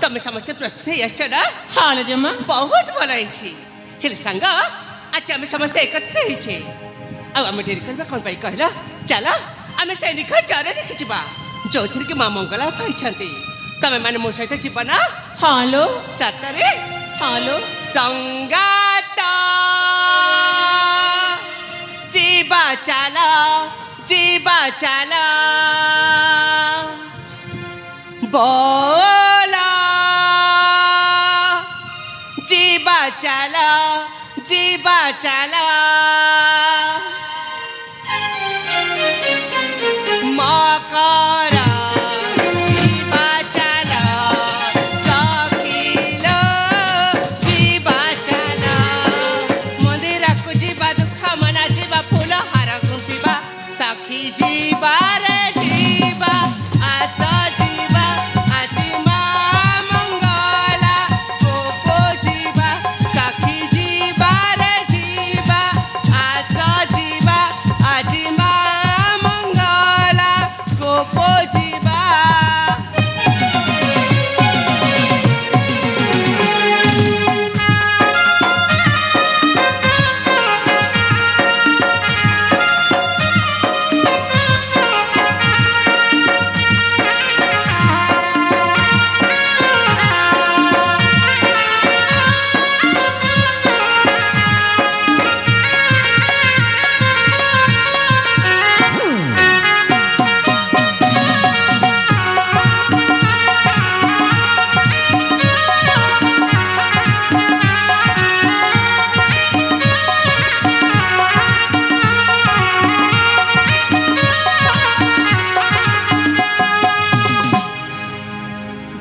तमे समस्त प्रस्तुत है ना हाँ जमा बहुत भल है सांग आज आम समस्त एकत्रित होइछे आम डेरी करबा कोन पाई कहला चल आम सैनिक चर लिखि जो कि माँ मंगला पाई तमे माने मो सहित जीव ना हाँ लो सतरे हाँ लो संगात जीवा चला बोला जीवा चला मकरा जीवा चला सखिलो जीवा चला मंदिर को जीवा दुख मना जीवा फूल हार गुंथिबा सखी जीवा रे जीवा आस जीवा आज माँ मंगला गोपो जीवा सखी जीवा रे जीवा आस जीवा आज माँ मंगला गोपो जीवा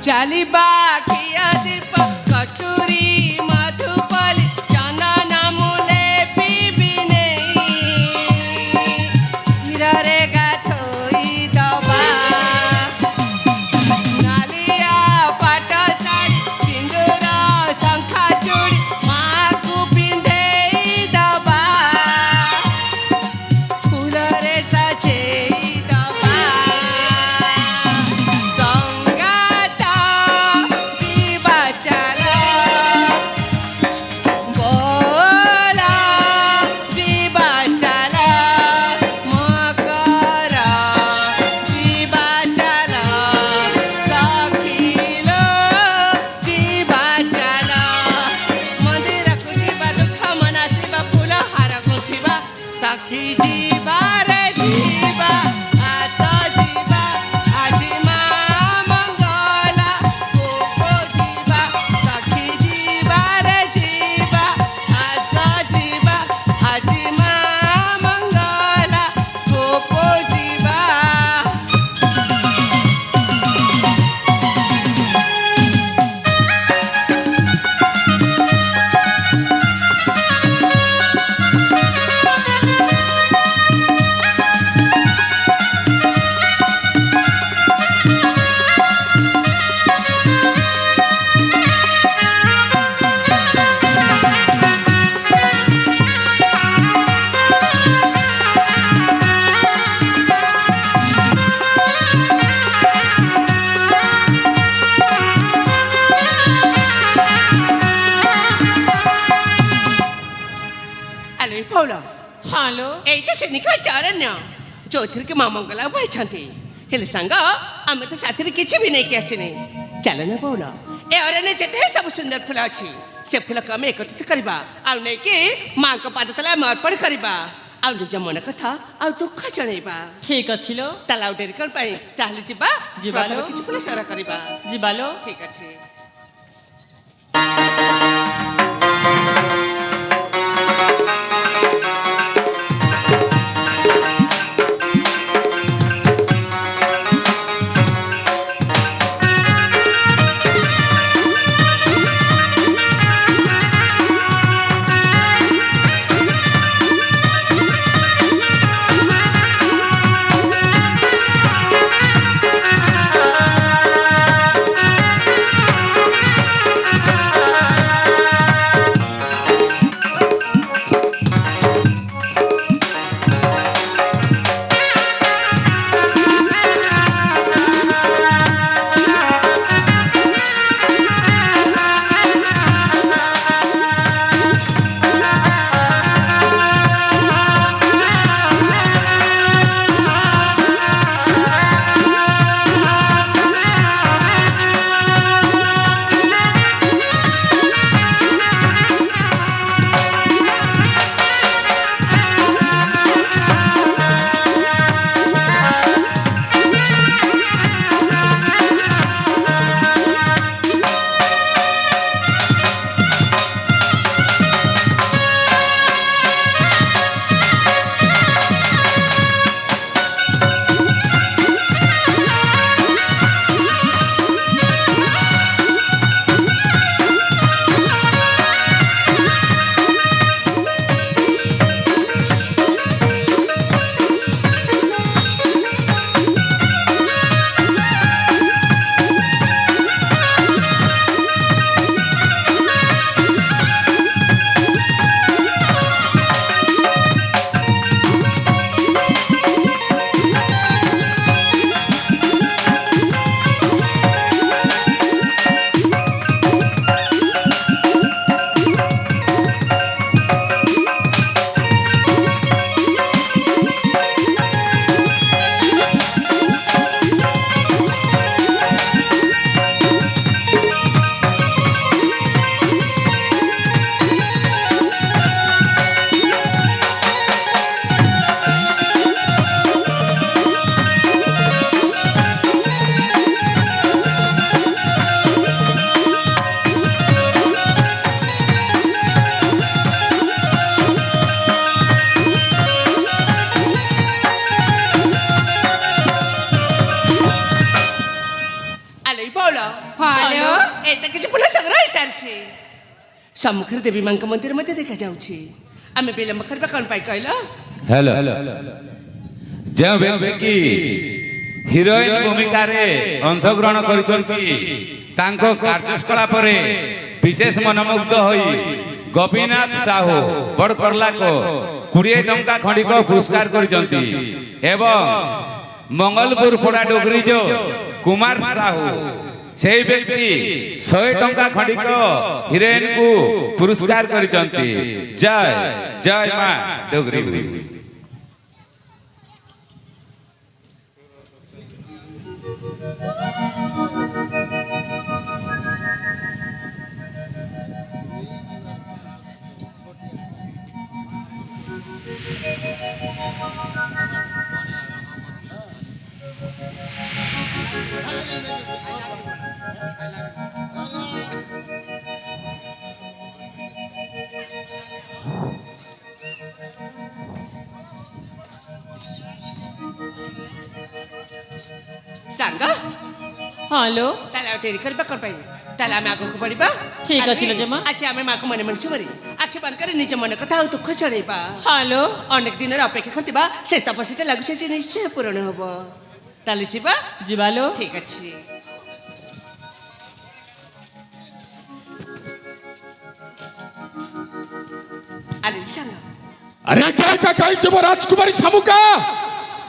जालिबा किया दीप कटोरी मधुपली चंदन मूले पीबिने हीरे गाथोई दबा नालिया पाट साड़ी सिंदूर शंखा चूड़ी माँ को पिंधे दबा फूल रे सजे दबा संगाता जीवा चला बोला जीवा चला मकरा जीवा चला सखिलो जीवा चला मंदिर को जीवा दुख मना शिवा फूल हार गुंथिबा सखी जीवा रे जीवा आस जीवा आज माँ मंगला गोपो जीवा सखी जीवा रे जीवा आस जीवा आज माँ मंगला गोपो जीवा अरे पौला हाँ लो एइता से निका चारण्य जो कि माँ मंगला पाई हेले सांग आम तो साथी किसी भी नहीं आसने चल ना पौला ए अरण्य जिते सब सुंदर फूल अच्छी से फूल को आम एकत्रित करवा आउ नहीं कि माँ को पाद तले आम अर्पण करवा आउ निज मन कथा आउ दुख जणैबा ठीक अच्छी लो ताला डेरी कर पाई ताहले जीवा जीवा लो। किछि फूल सारा करवा जीवा लो ठीक अच्छे ସମ୍ମୁଖରେ ଦେବୀ ମାଙ୍କ ମନ୍ଦିର ମଧ୍ୟ ଦେଖାଯାଉଛି। ଆମେ ବିଳମ୍ବ କରିବା କ'ଣ ପାଇଁ କହିଲ? हेलो जो व्यक्ति की हिरोइन भूमिका रे अंशग्रहण करिसंती तांको कार्यकलाप रे विशेष मनमुग्ध होई गोपीनाथ साहू बड़करला को 20 टंका खंडिक पुरस्कार करिसंती एवं मंगलपुर पड़ा डोगरी जो कुमार साहू से व्यक्ति 100 टंका खंडिक हिरोइन को पुरस्कार करिसंती। जय जय मां डोगरी। ସାଙ୍ଗ ହ୍ୟାଲୋ ତାହେଲେ ଆଉ ଡେରି କରିବା କ'ଣ ପାଇଁ? ତାହେଲେ ଆମେ ଆଗକୁ ବଢିବା। ଠିକ ଅଛି ଜେଜେମା। ଆଚ୍ଛା ଆମେ ମାକୁ ମନେ ମନେ ଶୁଭରି ଆଖି ବନ୍ଦ କରି ନିଜ ମନ କଥା ଆଉ ଦୁଃଖ ଚଳେଇବା। ହ୍ୟାଲୋ ଅନେକ ଦିନର ଅପେକ୍ଷା କରିଥିବା ସେ ତପସ୍ୟାଟା ଲାଗୁଛି ଯେ ନିଶ୍ଚୟ ପୂରଣ ହବ। ତାହେଲେ ଯିବା। ଯିବାଲୋ। ଠିକ ଅଛି। ଆରେ ସାଙ୍ଗ अरे काय काय काय जब राजकुमारी शामुका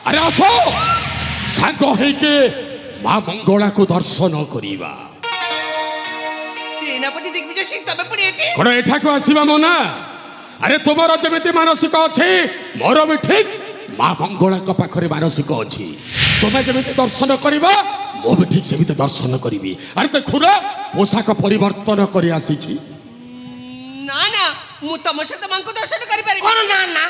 अरे आसो सांग है के मां मंगला को दर्शन करिबा। सेनापति दिग्विजय सिंह तबे पुणी एठी कोन एठा को आसीबा मना। अरे तुमर जेमिति मानसिक अछि मोर भी ठीक मां मंगला को पाखरे मानसिक अछि। तुमे जेमिति दर्शन करिबा मो भी ठीक सेमिति दर्शन करिबी। अरे देखुरा पोशाक परिवर्तन करि आसी छी। ना ना मु तम सहित मांको दर्शन करि पारि। कौन नाना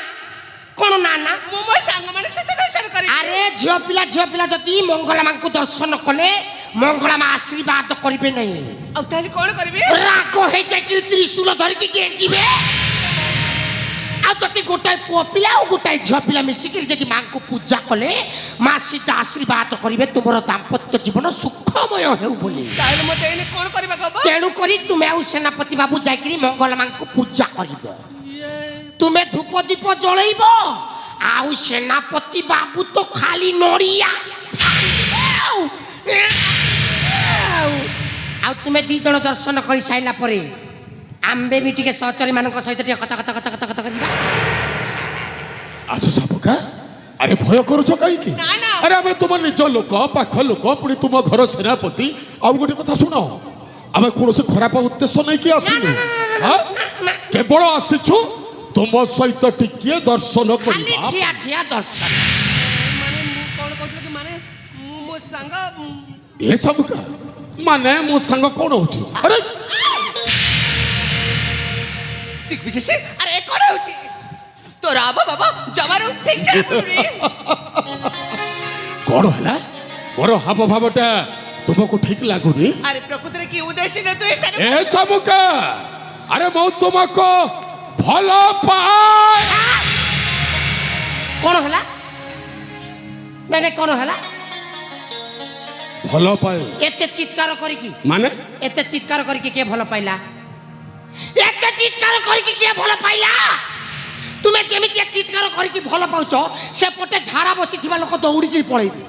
कौन नाना मु मो संग मानक सहित दर्शन करि। अरे झियो पिला जदि मंगला मां को दर्शन कले मंगला मां आशीर्वाद करिबे नहीं। अब ताली कोन करबे? राग हे जाकि त्रिशूल धरि के गेंजिबे। आ जति गोटाय पुओ पिला और गोटाय झियो पिला मिसिकिर जदि मां को पूजा कले मां सीधा आशीर्वाद करिबे तुमरो दाम्पत्य जीवन सुखमय हेउ बोली। ताले मते एने कोन करबा गबो? तेणु करी तुमे आउ सेनापति बाबू जाकि मंगला मां को पूजा करिबो। तुमे धूप दीप जळैब आउ सेनापति बाबू तो खाली नड़िया आउ तुमे दी जण दर्शन कर साइला परे आम्बे भी टिके सहचरी मानक सहित टिके कथा कथा कथा कथा कथा करिबा। अच्छा शामुका अरे भय करूछ काई की? ना, ना। अरे आमे तुम निज लोक पाख लोक पुणी तुम घर सेनापति आ गोटे कथा सुनो आमे कोनोसे खराब उद्देश्य नै कि आसिनु। हां केवल आसिछु तुम सहित टिके दर्शन खाली करिबा। ठिया ठिया दर्शन माने मु कोन कहथले कि माने मु मो संग ए शामुका माने मो संग कोन होची? अरे दिग्विजय सिंह अरे कोन होची? तोरा बाबा जमारू ठीक जण पुरी। कोन हला मोर हाव भावटा तुमको ठीक लागुनी? अरे प्रकृति रे की उद्देश्य ने तू स्थान ए शामुका अरे मो तुमको भलो पाए। कोन हला मैंने कोन हला भलो पाए एते चित्कार करी की माने एते चित्कार करी के भलो पाइला एते चित्कार करी के भलो पाइला। तुमे जेमिति चित्कार करी की भलो पाउछो से पटे झाड़ा बसी थिबा लोक दौड़ी की पळेबे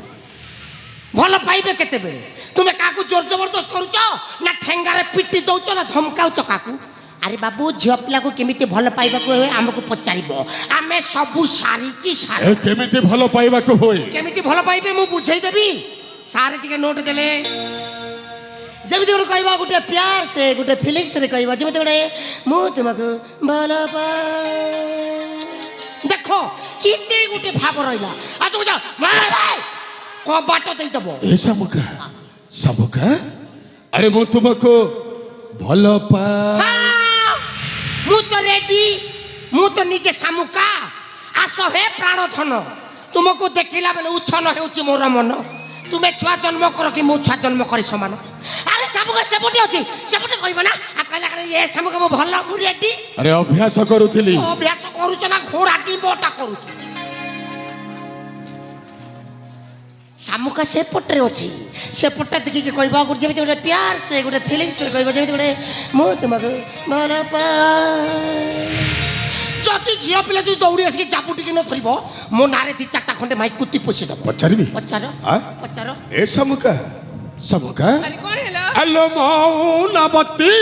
भलो पाइबे केते बेले। तुमे काकू जोर जबरदस्त करूछो ना ठेंगारे पिट्टी दउछो ना धमकाउछो काकू। अरे बाबू झियो पिला को केमिति भलो पाइबा को होय हमको पचारिबो आमे सबु सारी की सारी ए केमिति भलो पाइबा को होय केमिति भलो पाइबे मु बुझाई देबी। सारे टिके नोट देले जेमिति गोटे कहबा गोटे प्यार से गोटे फीलिंग्स रे कहबा जेमिति गोटे मु तुमको भलो पाए देखो किते गोटे भाव रहिला आ तुम जा मारे भाई को बाटो देई दबो। ए शामुका शामुका अरे मो तुमको भलो पाए। हाँ मु तो रेडी मु तो निजे सामुका आस हे प्राण धन तुमको देखिला बेले उछन हेउची मोर मन तुमे छुआ जन्म कर कि मु छुआ जन्म करी समान। अरे सामुका सेपटे अछि सेपटे कहबो ना आ कहला करे ए सामुका मो भल्ला मु रेडी। अरे अभ्यास करूथिली अभ्यास करूछ ना घोड़ा टिम्बोटा करूछ। শামুকা সেপটে অছি সেপটটা দেখিকি কইবা গোটে যেମିତି ଗୋଟେ ପ୍ୟାର ସେ ଗୋଟେ ଫିଲିଙ୍ଗସ୍ କହିବ ଯେମିତି ଗୋଟେ ମୁଁ ତୁମକୁ ଭଲ ପାଏ। ଯଦି ଝିଅ ପିଲା ଯଦି ଦୌଡ଼ି ଆସିକି ଚାପୁଟିକି ନ ଧରିବ ମୋ ନାଁରେ 2-4ଟା ଖଣ୍ଡେ ମାଇକ୍ କୁତି ପୋଷି ଦେବ। ପଚାରିବି ପଚାର ଆ? ପଚାର। ଏ ସମୁକା ସମୁକା ଆରେ କଣ ହେଲା ଆଲୋ ମୌନବତୀ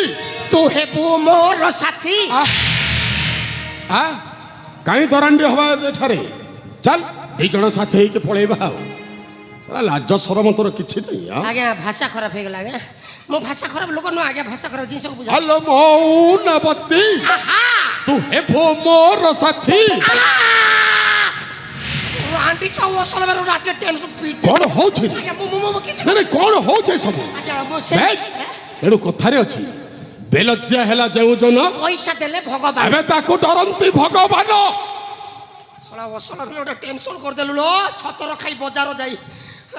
ତୁ ହେବୁ ମୋର ସାଥୀ। ଆ କାହିଁ ଦରାଣ୍ଡି ହବା ଏଠାରେ ଚାଲ 2 ଜଣ ସାଥି ହେଇକି ପଳେଇବା ଆଉ ସାରା ଲାଜ ସରମ ତୋର କିଛି ନାହିଁ ଆ? ଆଜ୍ଞା ଭାଷା ଖରାପ ହେଇଗଲା ଆଜ୍ଞା ମୋ ଭାଷା ଖରାପ ଲୋକ ନୁହଁ ଆଜ୍ଞା ଭାଷା ଖରାପ ଜିନିଷକୁ ବୁଝା। ଆଲୋ ମୌନବତୀ ତୁ ହେବୁ ମୋର ସାଥୀ। ଆଣ୍ଟି ଚଉ ଅସଲ ବେର ରାସି ଟେନସନ ପିଟ। କଣ ହଉଛି ଆଜ୍ଞା ମୁଁ କିଛି ନାଇଁ କଣ ହଉଛି ସବୁ ଆଜ୍ଞା ମୁଁ ସେ ତେଣୁ କଥାରେ ଅଛି ବେଲଜ୍ଜା ହେଲା ଯେଉଁ ଜନ ପଇସା ଦେଲେ ଭଗବାନ। ଏବେ ତାକୁ ଡରନ୍ତି ଭଗବାନ। ଶଳା ଅସଲ ବେର ଗୋଟେ ଟେନସନ କରିଦେଲୁ ଲୋ ଛତର ଖାଇ ବଜାର ଯାଇ।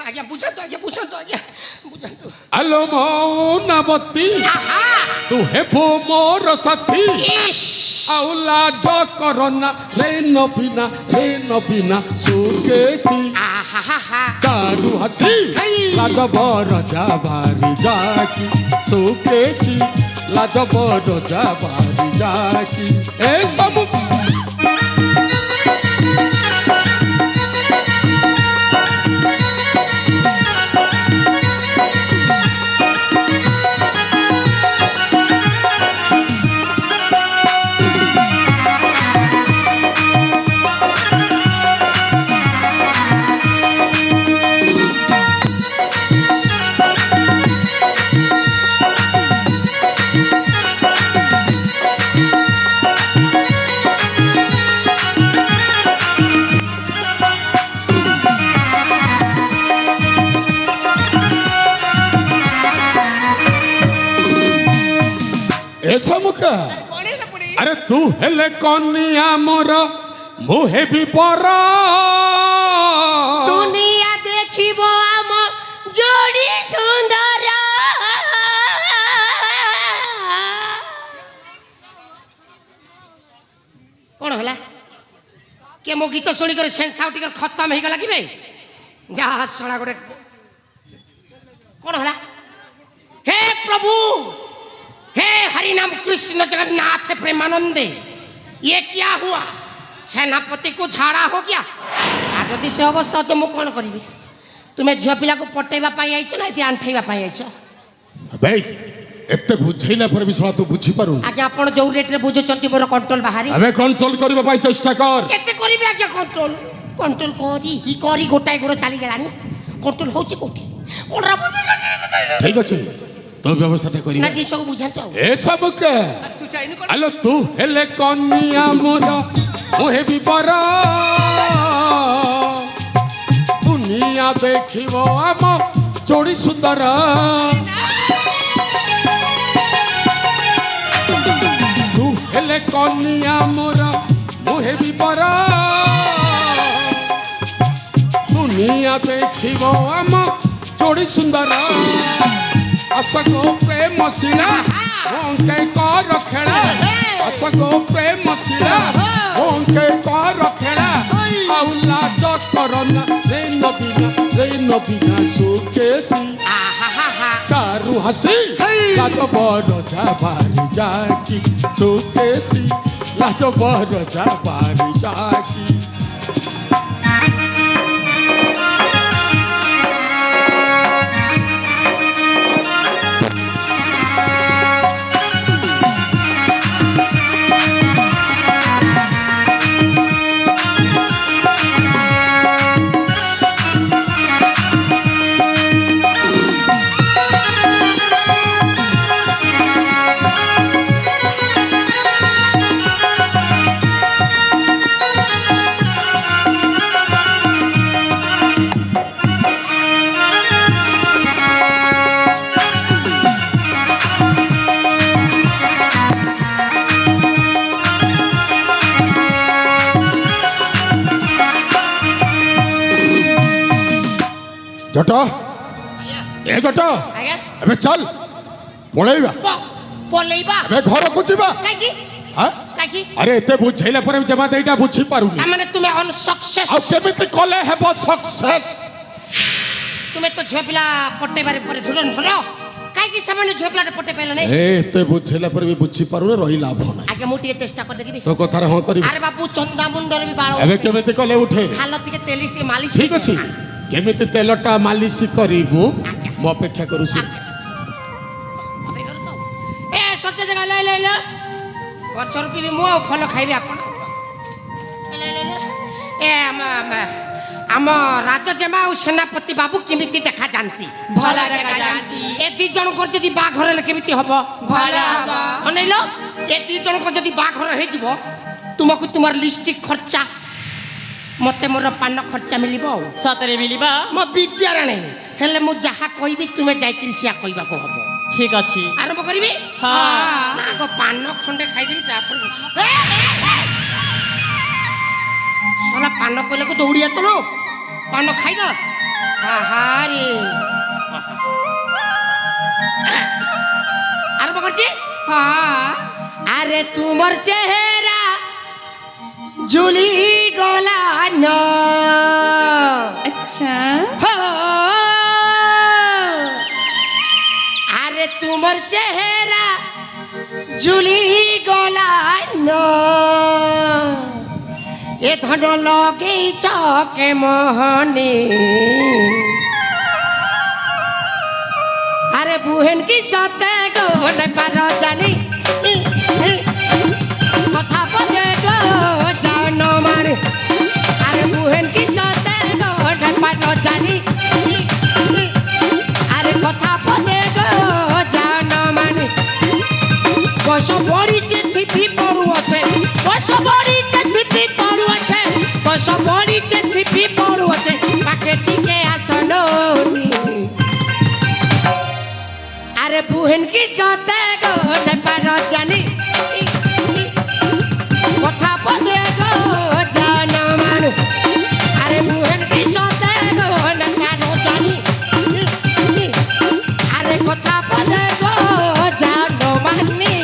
ଆଜ୍ଞା ବୁଝାନ୍ତୁ ଆଜ୍ଞା ବୁଝାନ୍ତୁ। ଆଲୋ ମୌନବତୀ ତୁ ହେବୁ ମୋର ସାଥୀ। ଇସ୍ ଆଉ ଲାଜ କରନା ରେ ନବୀନା ସୁକେଶୀ ଆହା ଚାରୁ ହାସି ଲାଜ ବରଜା ବାରି ଯାକି ସୁକେଶୀ ଲାଜ ବରଜା ବାରି ଯାକି ଏ ସବୁ ସମୁକା କଣ ହେଲା ପୁଣି ଆରେ ତୁ ହେଲେ କନିଆ ମୋର ମୁଁ ହେବି ପର ଦୁନିଆ ଦେଖିବ ଆମ ଯୋଡ଼ି ସୁନ୍ଦର। କଣ ହେଲା କିଏ ମୋ ଗୀତ ଶୁଣିକରି ସେନ୍ସ ଆଉ ଟିକେ ଖତମ ହେଇଗଲା କି ବେ ଯାହା ଶଳା ଗୋଟେ କଣ ହେଲା। हे प्रभु हे हरिनाम कृष्ण जगन्नाथ प्रेमानंदे ये क्या हुआ सेनापति को झाड़ा हो गया आज यदि से अवस्था तो मु कौन करी तुम्हें झील पिला को पटेवा आईच ना ये आंठेवा आईच भाई एते बुझेला पर भी सला तू बुझी पारु आज्ञा आपण जो रेट रे बुझुचंती मोर कंट्रोल बाहरी अबे कंट्रोल करबा पाई चेष्टा कर केते करिबे आज्ञा कंट्रोल कंट्रोल करी गोटाई गोड़ चली गलानी कंट्रोल होची कोठी कोनरा बुझे ठीक अछि तो व्यवस्थाटा करी ना जी सब बुझातो ए सब के तू चाइनु कौन हेलो तू हेले कनिया मोर मोहे भी बरा दुनिया देखिबो हम जोड़ी सुंदर तू हेले कनिया मोर मोहे भी बरा दुनिया देखिबो हम जोड़ी सुंदर असको प्रेम सिला ओंके कर खेला असको प्रेम सिला ओंके कर खेला आउला चकरना रे नबीना सुकेसी चारु हसी लाज बड़ जाबारी जाकी सुकेसी लाज बड़ जाबारी जाकी जट ए जट अबे चल पळेइबा पलेइबा अबे घर को जीवा काकी हां काकी अरे एते बुझैला पर जमा देइटा बुझी पारुनी माने तुमे अनसक्सेस आ केमिति कले हेबो सक्सेस ତୁମେ ତ ଝିଅ ପିଲା ପଟେଇବାରେ ପରେ ଧୁଲନ ଭଲ କାହିଁକି ସେମାନେ ଝିଅ ପିଲାଟେ ପଟେଇ ପାଇଲ ନାହିଁ ଏତେ ବୁଝେଇଲା ପରେ ବି ବୁଝିପାରୁନ ରହି ଲାଭ ନାହିଁ ଆଜ୍ଞା ମୁଁ ଟିକେ ଚେଷ୍ଟା କରିଦେବି ତୋ କଥାରେ ହଁ କରିବି ଆରେ ବାବୁ ଚନ୍ଦା ମୁଣ୍ଡରେ ବି ବାଳ ଏବେ କେମିତି କଲେ ଉଠେ ଖାଲ ଟିକେ ତେଲିସ୍ ଟିକେ ମାଲିସ ଠିକ ଅଛି କେମିତି ତେଲଟା ମାଲିସ କରିବୁ ଆଜ୍ଞା। ମୁଁ ଅପେକ୍ଷା କରୁଛି ଏ ସତ୍ୟ ଜାଗା ଲେ ଲେ ଲେ ଗଛରୁ ପିବି ମୁଁ ଆଉ ଫଳ ଖାଇବି ଆପଣ ଲେ ଲେ ଲେ ଏ ଆମ ରାଜଜେମା ଆଉ ସେନାପତି ବାବୁ କେମିତି ଦେଖାଯାନ୍ତି ଭଲ ଦେଖାଯାନ୍ତି ଏ ଦି ଜଣଙ୍କର ଯଦି ବାହାଘର ହେଲେ କେମିତି ହବ ଭଲ ହବ ଅନେଇଲ ଏ ଦି ଜଣଙ୍କର ଯଦି ବାହାଘର ହେଇଯିବ ତୁମକୁ ତୁମର ଲିପଷ୍ଟିକ୍ ଖର୍ଚ୍ଚା ମତେ ମୋର ପାନ ଖର୍ଚ୍ଚା ମିଳିବ ଆଉ ସତରେ ମିଳିବା ମୋ ବିଦ୍ୟାରେ ନାହିଁ ହେଲେ ମୁଁ ଯାହା କହିବି ତୁମେ ଯାଇକିରି ସିଆ କହିବାକୁ ହବ ଠିକ ଅଛି ଆରମ୍ଭ କରିବି ହଁ। ନା ଆଗ ପାନ ଖଣ୍ଡେ ଖାଇଦେବି ତାପରେ ଶଲା ପାନ କହିଲାକୁ ଦୌଡ଼ି ଆସିଲ ପାନ ଖାଇଲ ଆହାରେ ଆରମ୍ଭ করছি আরে তোমার চেহারা ঝুলি গলা না अच्छा আরে তোমার চেহারা ঝুলি গলা না এ ধন লগেইছ কে মোহনে আরে বুহেন কি সতে গো পার জানি কথা বলে গো জান মানে আরে বুহেন কি সতে গো পার জানি আরে কথা বলে গো জান মানে বস বড়িছে থিপি পড়ু আছে বস বড়িছে থিপি পড়ু আছে বস বড়িছে থিপি পড়ু আছে পাকে টিকে আসলো আরে বুহেন কি সতে গো পার জানি কথা বলে গো জান মানু আরে বুহেন কি সতে গো পার জানি আরে কথা বলে গো জান মানি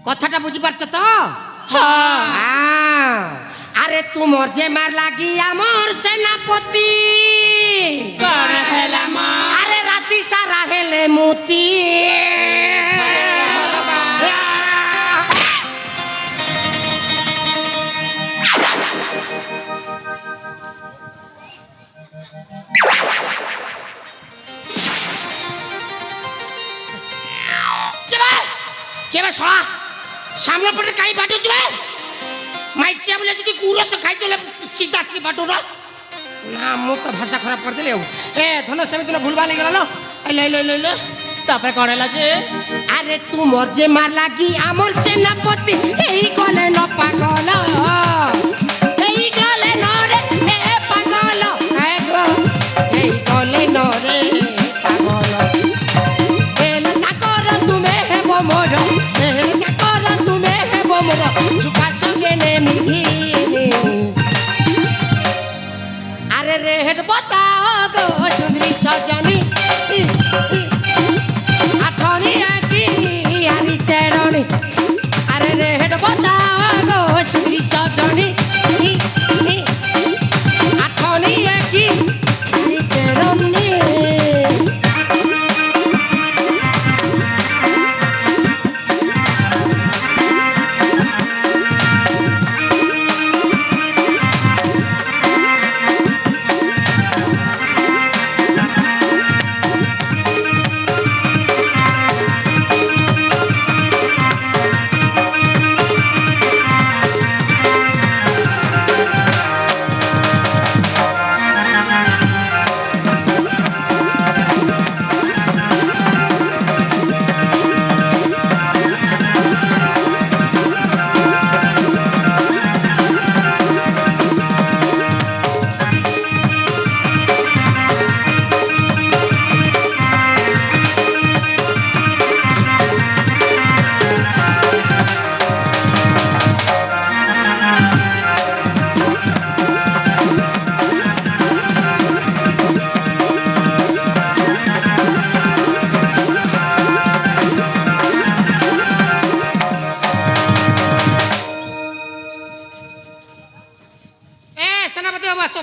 কথাটা বুঝি পারছো তো হ্যাঁ আরে তোমার যে মার লাগি আমার সেনাপতি আরে রাতি সারা হেলে মতি কেবে সরা সামনে পড়ে কাই বাটু যাবে মাইচিয়া বলে যদি গুরস খাই চলে সিধা আসি বাটু না না মু তো ভাষা খারাপ করে দিলে এ ধন সেমি দিন ভুলবা নেই গেল লই লই লই লই তারপরে কଣ ହେଲା ଯେ আরে তুমর যে মার লাগি আমর সেনাপতি এই গলে ন পাগল এই গলে ন রে এ পাগল এ গো এই গলে ন রে পাগল এল তাকর তুমি হেব মোর এল তাকর তুমি হেব মোর চুপা সঙ্গে নে মিঘিনি আরে রে হেড বতাও গো সুন্দরী সজনী আঠনি আকি আরি চেরনি আরে রে হেড বতাও গো সুন্দরী সজনী আঠনি আকি আরি চেরনি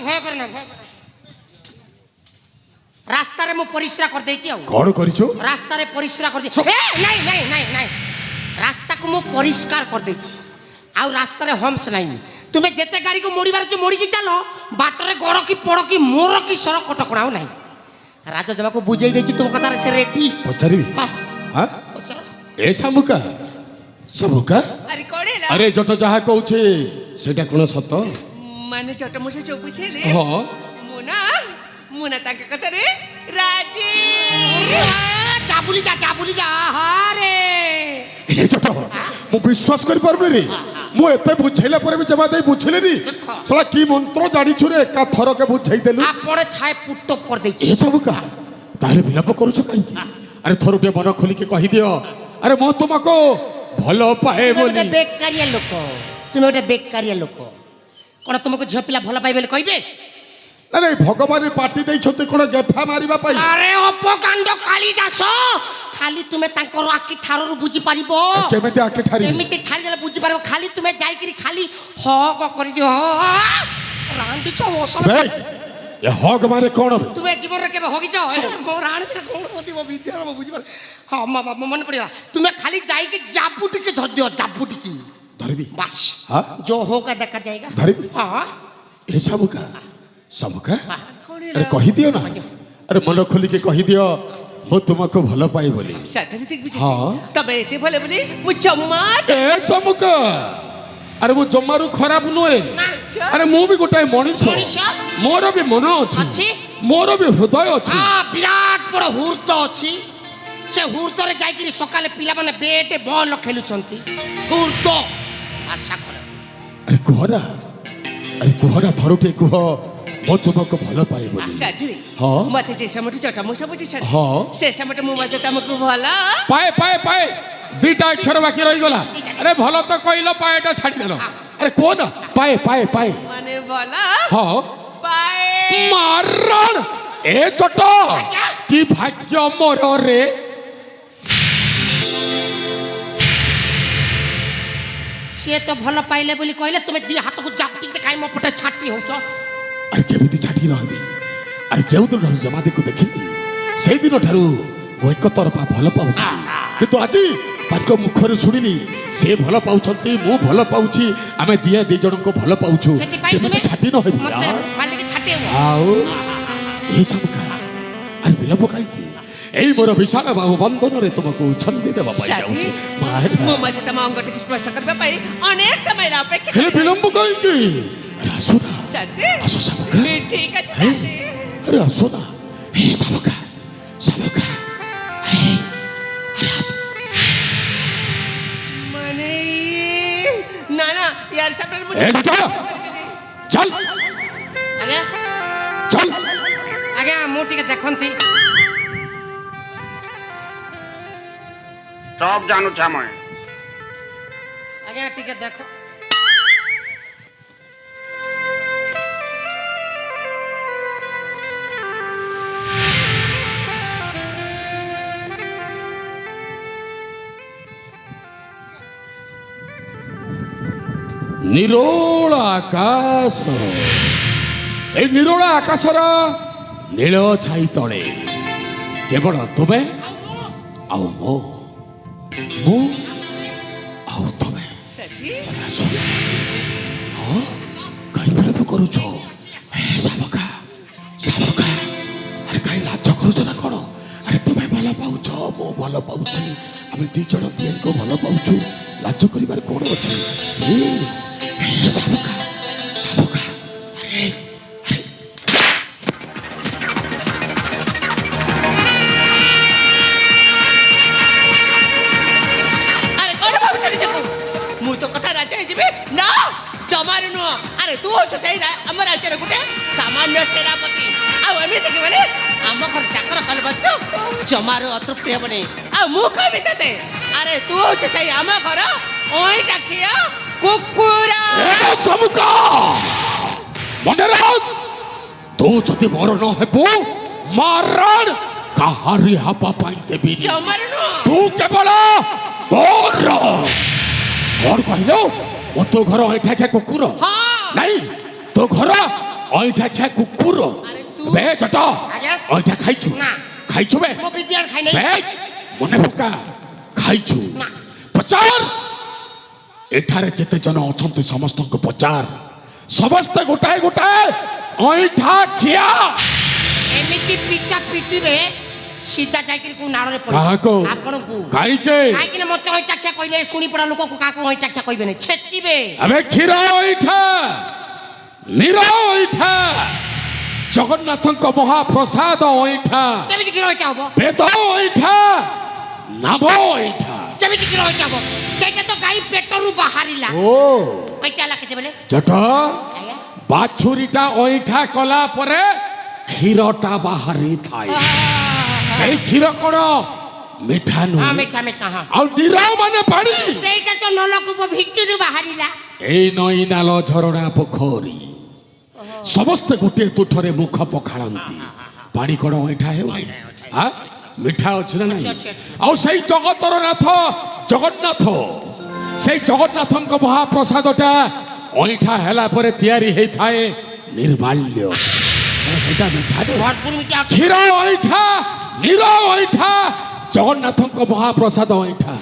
ভয় করে না ভয় করে না। রাস্তারে মু পরিষ্কার করে দেইছি আউ କଣ କରିଛୁ রাস্তারে পরিষ্কার করে দেইছি এ নাই নাই নাই নাই রাস্তাকে মু পরিষ্কার করে দেইছি আউ রাস্তারে হম্পস নাই তুমি যেতে গাড়িকে মোড়িবার আছে মোড়িকি চালো বাটরে গড় কি পড় কি মোর কি সর কটকণাও নাই রাজা দেবাকে বুঝাই দেইছি তোমার কথারে সে রেডি ପଚାରିବି হ্যাঁ ହଁ পচার ଏ ଶାମୁକା ଶାମୁକା ଆରେ କଣ ହେଲା ଆରେ ଜଟ ଯାହା କହୁଛେ ସେଇଟା କ'ଣ ସତ ମାନେ ଛୋଟ ମୋଷ ଚୋ ବୁଝେଇଲେ ହଁ ମୁନା ତାଙ୍କ କଥାରେ ରାଜି ଚାବୁଲି ଯା ହାରେ ଏ ଜଟ ମୁଁ ବିଶ୍ୱାସ କରିପାରୁନି ରେ ମୁଁ ଏତେ ବୁଝେଇଲା ପରେ ବି ଜମା ଦେଇ ବୁଝିଲିନି ଶଳା କି ମନ୍ତ୍ର ଜାଣିଛୁ ରେ ଏକା ଥରକେ ବୁଝେଇଦେଲୁ ଆପଣ ଛାଏ ପୁଟଅପ୍ କରି ଦେଇଛି ଏ ଶାମୁକା ତାହେଲେ ବିଳମ୍ବ କରୁଛ କାହିଁକି ଆରେ ଥର ଟିକେ ମନ ଖୋଲିକି କହିଦିଅ ଆରେ ମୁଁ ତୁମକୁ ଭଲ ପାଏ ତୁମେ ବୋଲି ଗୋଟେ ବେକାରିଆ ଲୋକ ତୁମେ ଗୋଟେ ବେକାରିଆ ଲୋକ କ'ଣ ତୁମକୁ ଝିଅ ପିଲା ଭଲ ପାଇବେ ବୋଲି କହିବେ ଆରେ ଭଗବାନ ପାଟି ଦେଇଛନ୍ତି କ'ଣ ଗେଫା ମାରିବା ପାଇଁ ଆରେ ଅପକାଣ୍ଡ କାଳିଦାସ ଖାଲି ତୁମେ ତାଙ୍କର ଆଖି ଠାରରୁ ବୁଝିପାରିବ କେମିତି ଆଖି ଠାରିବି ଏମିତି ଠାରିଦେଲେ ବୁଝିପାରିବ ଖାଲି ତୁମେ ଯାଇକିରି ଖାଲି ହଗ କରିଦିଅ ରାଣ୍ଡିଛ ଅସଲ ବେ, ଏ ହଗ ମାନେ କ'ଣ ବେ? ତୁମେ ଜୀବନରେ କେବେ ହଗିଛ ମୋ ରାଣିରେ କ'ଣ ହଉଥିବ ବିଦ୍ୟାଳୟ ମୁଁ ବୁଝିପାରେ ହଁ ମନେ ପଡ଼ିଲା ତୁମେ ଖାଲି ଯାଇକି ଜାବୁ ଟିକେ ଧରିଦିଅ ଜାବୁ ଟିକେ ଧରିବି ବାସ୍ ହଁ जो होगा देखा जाएगा ଧରିବି हाँ ଏ ଶାମୁକା ଶାମୁକା କଣ ଆରେ କହିଦିଅ ନା ଆରେ ମନ ଖୋଲିକି କହିଦିଅ ମୁଁ ତୁମକୁ ଭଲ ପାଏ ବୋଲି ସାଥିରେ ଠିକ ବୁଝିଛି ହଁ। ତମେ ଏତେ ଭଲ ବୋଲି ମୁଁ ଜମା ଏ ଶାମୁକା ଆରେ ମୁଁ ଜମାରୁ ଖରାପ ନୁହେଁ ଆରେ ମୁଁ ବି ଗୋଟାଏ ମଣିଷ ମଣିଷ? ମୋର ବି ମନ ଅଛି? ଅଛି ମୋର ବି ହୃଦୟ ଅଛି हाँ विराट बड़ हुर्त अच्छी से हुर्तरे जाइकिरी सकाले पिलामाने बेटे बल खेलुछंती हुर्त आशा कर ଆରେ କୁହନା ଥରୁଟିଏ କୁହ ମୁଁ ତୁମକୁ ଭଲ ପାଏ ବୋଲି ସାଥିରେ ହଁ। ମତେ ଯେ ସମୟଠୁ ଛୋଟ ମୋଷ ବୁଝିଛନ୍ତି ହଁ। ସେ ସମୟଠୁ ମୁଁ ମଧ୍ୟ ତମକୁ ଭଲ ପାଏ ଦିଟା ଅକ୍ଷର ବାକି ରହିଗଲା ଆରେ ଭଲ ତ କହିଲ ପାଏଟା ଛାଡ଼ିଦେଲ ଆରେ କୁହ ନା ପାଏ ମାନେ ଭଲ ହଁ ପାଏ ମାରଣ ଏ ଚଟ କି ଭାଗ୍ୟ ମୋର ରେ से तो भल पाइले बोली कहले तुमे दी हाथ को जापटी के काई मो पटे छाटी होछ ଆରେ କେମିତି ଛାଡ଼ି ରହିବି ଆରେ ଯେଉଁଦିନଠାରୁ ଜମାଦେକୁ ଦେଖିଲି ସେଇଦିନଠାରୁ ମୁଁ ଏକ ତରଫା ଭଲ ପାଉଛି କିନ୍ତୁ ଆଜି ତାଙ୍କ ମୁଖରୁ ଶୁଣିଲି ସେ ଭଲ ପାଉଛନ୍ତି ମୁଁ ଭଲ ପାଉଛି ଆମେ ଦି ଜଣଙ୍କୁ ଭଲ ପାଉଛୁ सेति पाई କେମିତି तुमे ଛାଟି ନ ହେବି मते मालिक के छाटी हो ଆଉ ଏ ସବୁ ଆରେ ବିଳମ୍ବ କାହିଁକି ଏଇ ମୋର ବିଶାଳ ବାହୁ ବନ୍ଧନରେ ତୁମକୁ ଛନ୍ଦି ଦେବା ପାଇଁ ଯାଉଛି ସାଥୀ ମୁଁ ମଧ୍ୟ ତମ ଅଙ୍ଗଟିକୁ ସ୍ପର୍ଶ କରିବା ପାଇଁ ଅନେକ ସମୟ ଅପେକ୍ଷା ହେଲେ ବିଳମ୍ବ କାହିଁକି ଆରେ ଆସୁ ନା ସାଥୀ ଆସ ଶାମୁକା ଠିକ ଅଛି ହେ, ସାଥୀ ଆରେ ଆସୁ ନା ହେ ଶାମୁକା ଆରେ ଆସ ମାନେ ନା यार सब ए बेटा! चल आगे चल आगे मु टिके देखंती सब जानू छा मैं आगे टिके देखो ନିରୋଳ ଆକାଶ ଏ ନିରୋଳ ଆକାଶର ନୀଳ ଛାଇ ତଳେ କେବଳ ତୁମେ ଆଉ ମୁଁ ଆଉ ତୁମେ ସାଥୀ ଆସ ହଁ କାହିଁ ବିଳମ୍ବ କରୁଛ ହେ ଶାମୁକା ଆରେ କାହିଁ ଲାଜ କରୁଛ ନା କ'ଣ ଆରେ ତୁମେ ଭଲ ପାଉଛ ମୁଁ ଭଲ ପାଉଛି ଆମେ ଦି ଜଣ ଦିଏଙ୍କୁ ଭଲ ପାଉଛୁ ଲାଜ କରିବାରେ କ'ଣ ଅଛି ହେ ଶାମୁକା ଆରେ আরে কোন ভাবছ নিজକୁ ମୁଁ ତ କଥା ରାଜି ହେଇଯିବି ନା ଜମାରୁ ନୁହଁ ଆରେ ତୁ ହଉଛୁ ସେଇ ଆମ ରାଜ୍ୟର ଗୋଟେ ସାମାନ୍ୟ ସେନାପତି ଆଉ ଏମିତି କି ମାନେ ଆମ ଘର ଚାକର କଲେ ମଧ୍ୟ ଜମାରୁ ଅତୃପ୍ତି ହେବନି ଆଉ ମୁଁ କହିବି ତତେ ଆରେ ତୁ ହଉଛୁ ସେଇ ଆମ ଘର ଅଇଁଟା ଖିଆ କୁକୁର ଏ ଶାମୁକା ମନେ ରଖ ତୁ ଯଦି ମୋର ନ ହେବୁ ମାରଣ କାହାରି ହେବା ପାଇଁ ଦେବି ଜମାରୁ ନୁହଁ ତୁ କେବଳ ମୋର କ'ଣ କହିଲୁ ଓ ତୋ ଘର ଏଠାକେ କୁକୁର ହଁ ନାଇଁ ତୋ ଘର ଅଇଁଠା ଖିଆ କୁକୁର ଆରେ ତୁ ବେ ଚଟ ଆଜ୍ଞା? ଅଇଁଠା ଖାଇଛୁ ନା। ଖାଇଛୁ ବେ ମୋ ବିଦ୍ୟାଳୟ ଖାଇ ନାହିଁ ବେ ମନେ ପକା ଖାଇଛୁ ନା। ପଚାର ଏଠାରେ ଯେତେ ଜଣ ଅଛନ୍ତି ସମସ୍ତଙ୍କୁ ପଚାର ସମସ୍ତେ ଗୋଟାଏ ଗୋଟାଏ ଅଇଁଠା ଖିଆ ଏମିତି ପିଟା ପିଟିରେ ସିଧା ଯାଇକିରି କୋଉ ନାଳରେ କାହାକୁ ଆପଣଙ୍କୁ କାହିଁକି କାହିଁକି ନା ମତେ ଅଇଁଠା ଖିଆ କହିଲେ ଶୁଣି ପଡା ଲୋକକୁ କାହାକୁ ଅଇଁଠା ଖିଆ କହିବେନି ଛେଚିବେ ଆବେ କ୍ଷୀର ଅଇଁଠା ନିର ଅଇଁଠା ଜଗନ୍ନାଥଙ୍କ ମହାପ୍ରସାଦ ଅଇଁଠା କେମିତି କ୍ଷୀର ଅଇଁଠା ହବ ବେଦ ଅଇଁଠା ନାମ ଅଇଁଠା କେମିତି କ୍ଷୀର ଅଇଁଠା ହବ ସେଇଟା ତ ଗାଈ ପେଟରୁ ବାହାରିଲା ଓ ଅଇଁଠା ହେଲା କେତେବେଳେ ଚଟ ଆଜ୍ଞା ବାଛୁରୀଟା ଅଇଁଠା କଲା ପରେ କ୍ଷୀରଟା ବାହାରି ଥାଏ ସେଇ କ୍ଷୀର କଣ ମିଠା ହଁ ନୁହେଁ ମିଠା ମିଠା ହଁ ଆଉ ନିର ମାନେ ପାଣି ସେଇଟା ତ ନଲକୂପ ଭିତରୁ ବାହାରିଲା ଏଇ ନଈ ନାଳ ଝରଣା ପୋଖରୀ ସମସ୍ତେ ଗୋଟିଏ ତୁଠରେ ମୁଖ ପଖାଳନ୍ତି ପାଣି କଣ ଅଇଁଠା ହେଉ ମିଠା ଅଛି ନା ନାହିଁ ଅଛି, ଅଛି। ଆଉ ସେଇ ଜଗତର ନାଥ ଜଗନ୍ନାଥ ସେଇ ଜଗନ୍ନାଥଙ୍କ ମହାପ୍ରସାଦଟା ଅଇଁଠା ହେଲା ପରେ ତିଆରି ହେଇଥାଏ ନିର୍ମାଲ୍ୟ ସେଇଟା ମିଠା ନୁହେଁ। ଭରପୁର ମିଠା ଅଛି କ୍ଷୀର ଅଇଁଠା ନିର ଅଇଁଠା ଜଗନ୍ନାଥଙ୍କ ମହାପ୍ରସାଦ ଅଇଁଠା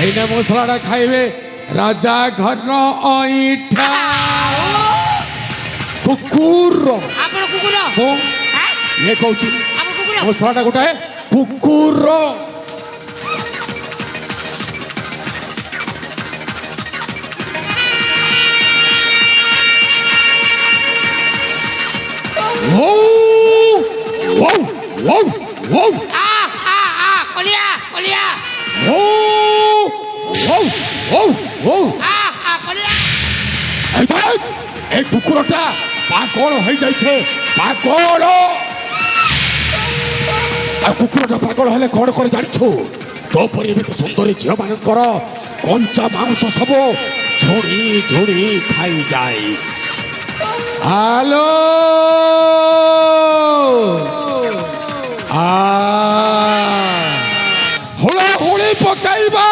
ଏଇନେ ମସଲାଟା ଖାଇବେ ରାଜା ଘର ଅଇଁଠା କୁକୁର ଆପଣ କୁକୁର ମୁଁ ଆଁ? ଇଏ କହୁଛି ଆପଣ କୁକୁର ମସଲାଟା ଗୋଟାଏ କୁକୁର কলিয়া কলিয়া কলিয়া এই কুকুরটা পাগল হয়ে যাইছে পাগল আর কুকুরটা পাগল হলে কଣ করে জানিଛୁ তো পরিবেশ সুন্দরী ঝিଅ ମାନଙ୍କର କଞ୍ଚା ମାଂସ ସବୁ ଝୁଣି ଝୁଣି ଖାଇଯାଏ ହ୍ୟାଲୋ ହୁଳା ହୁଳି ପକାଇବା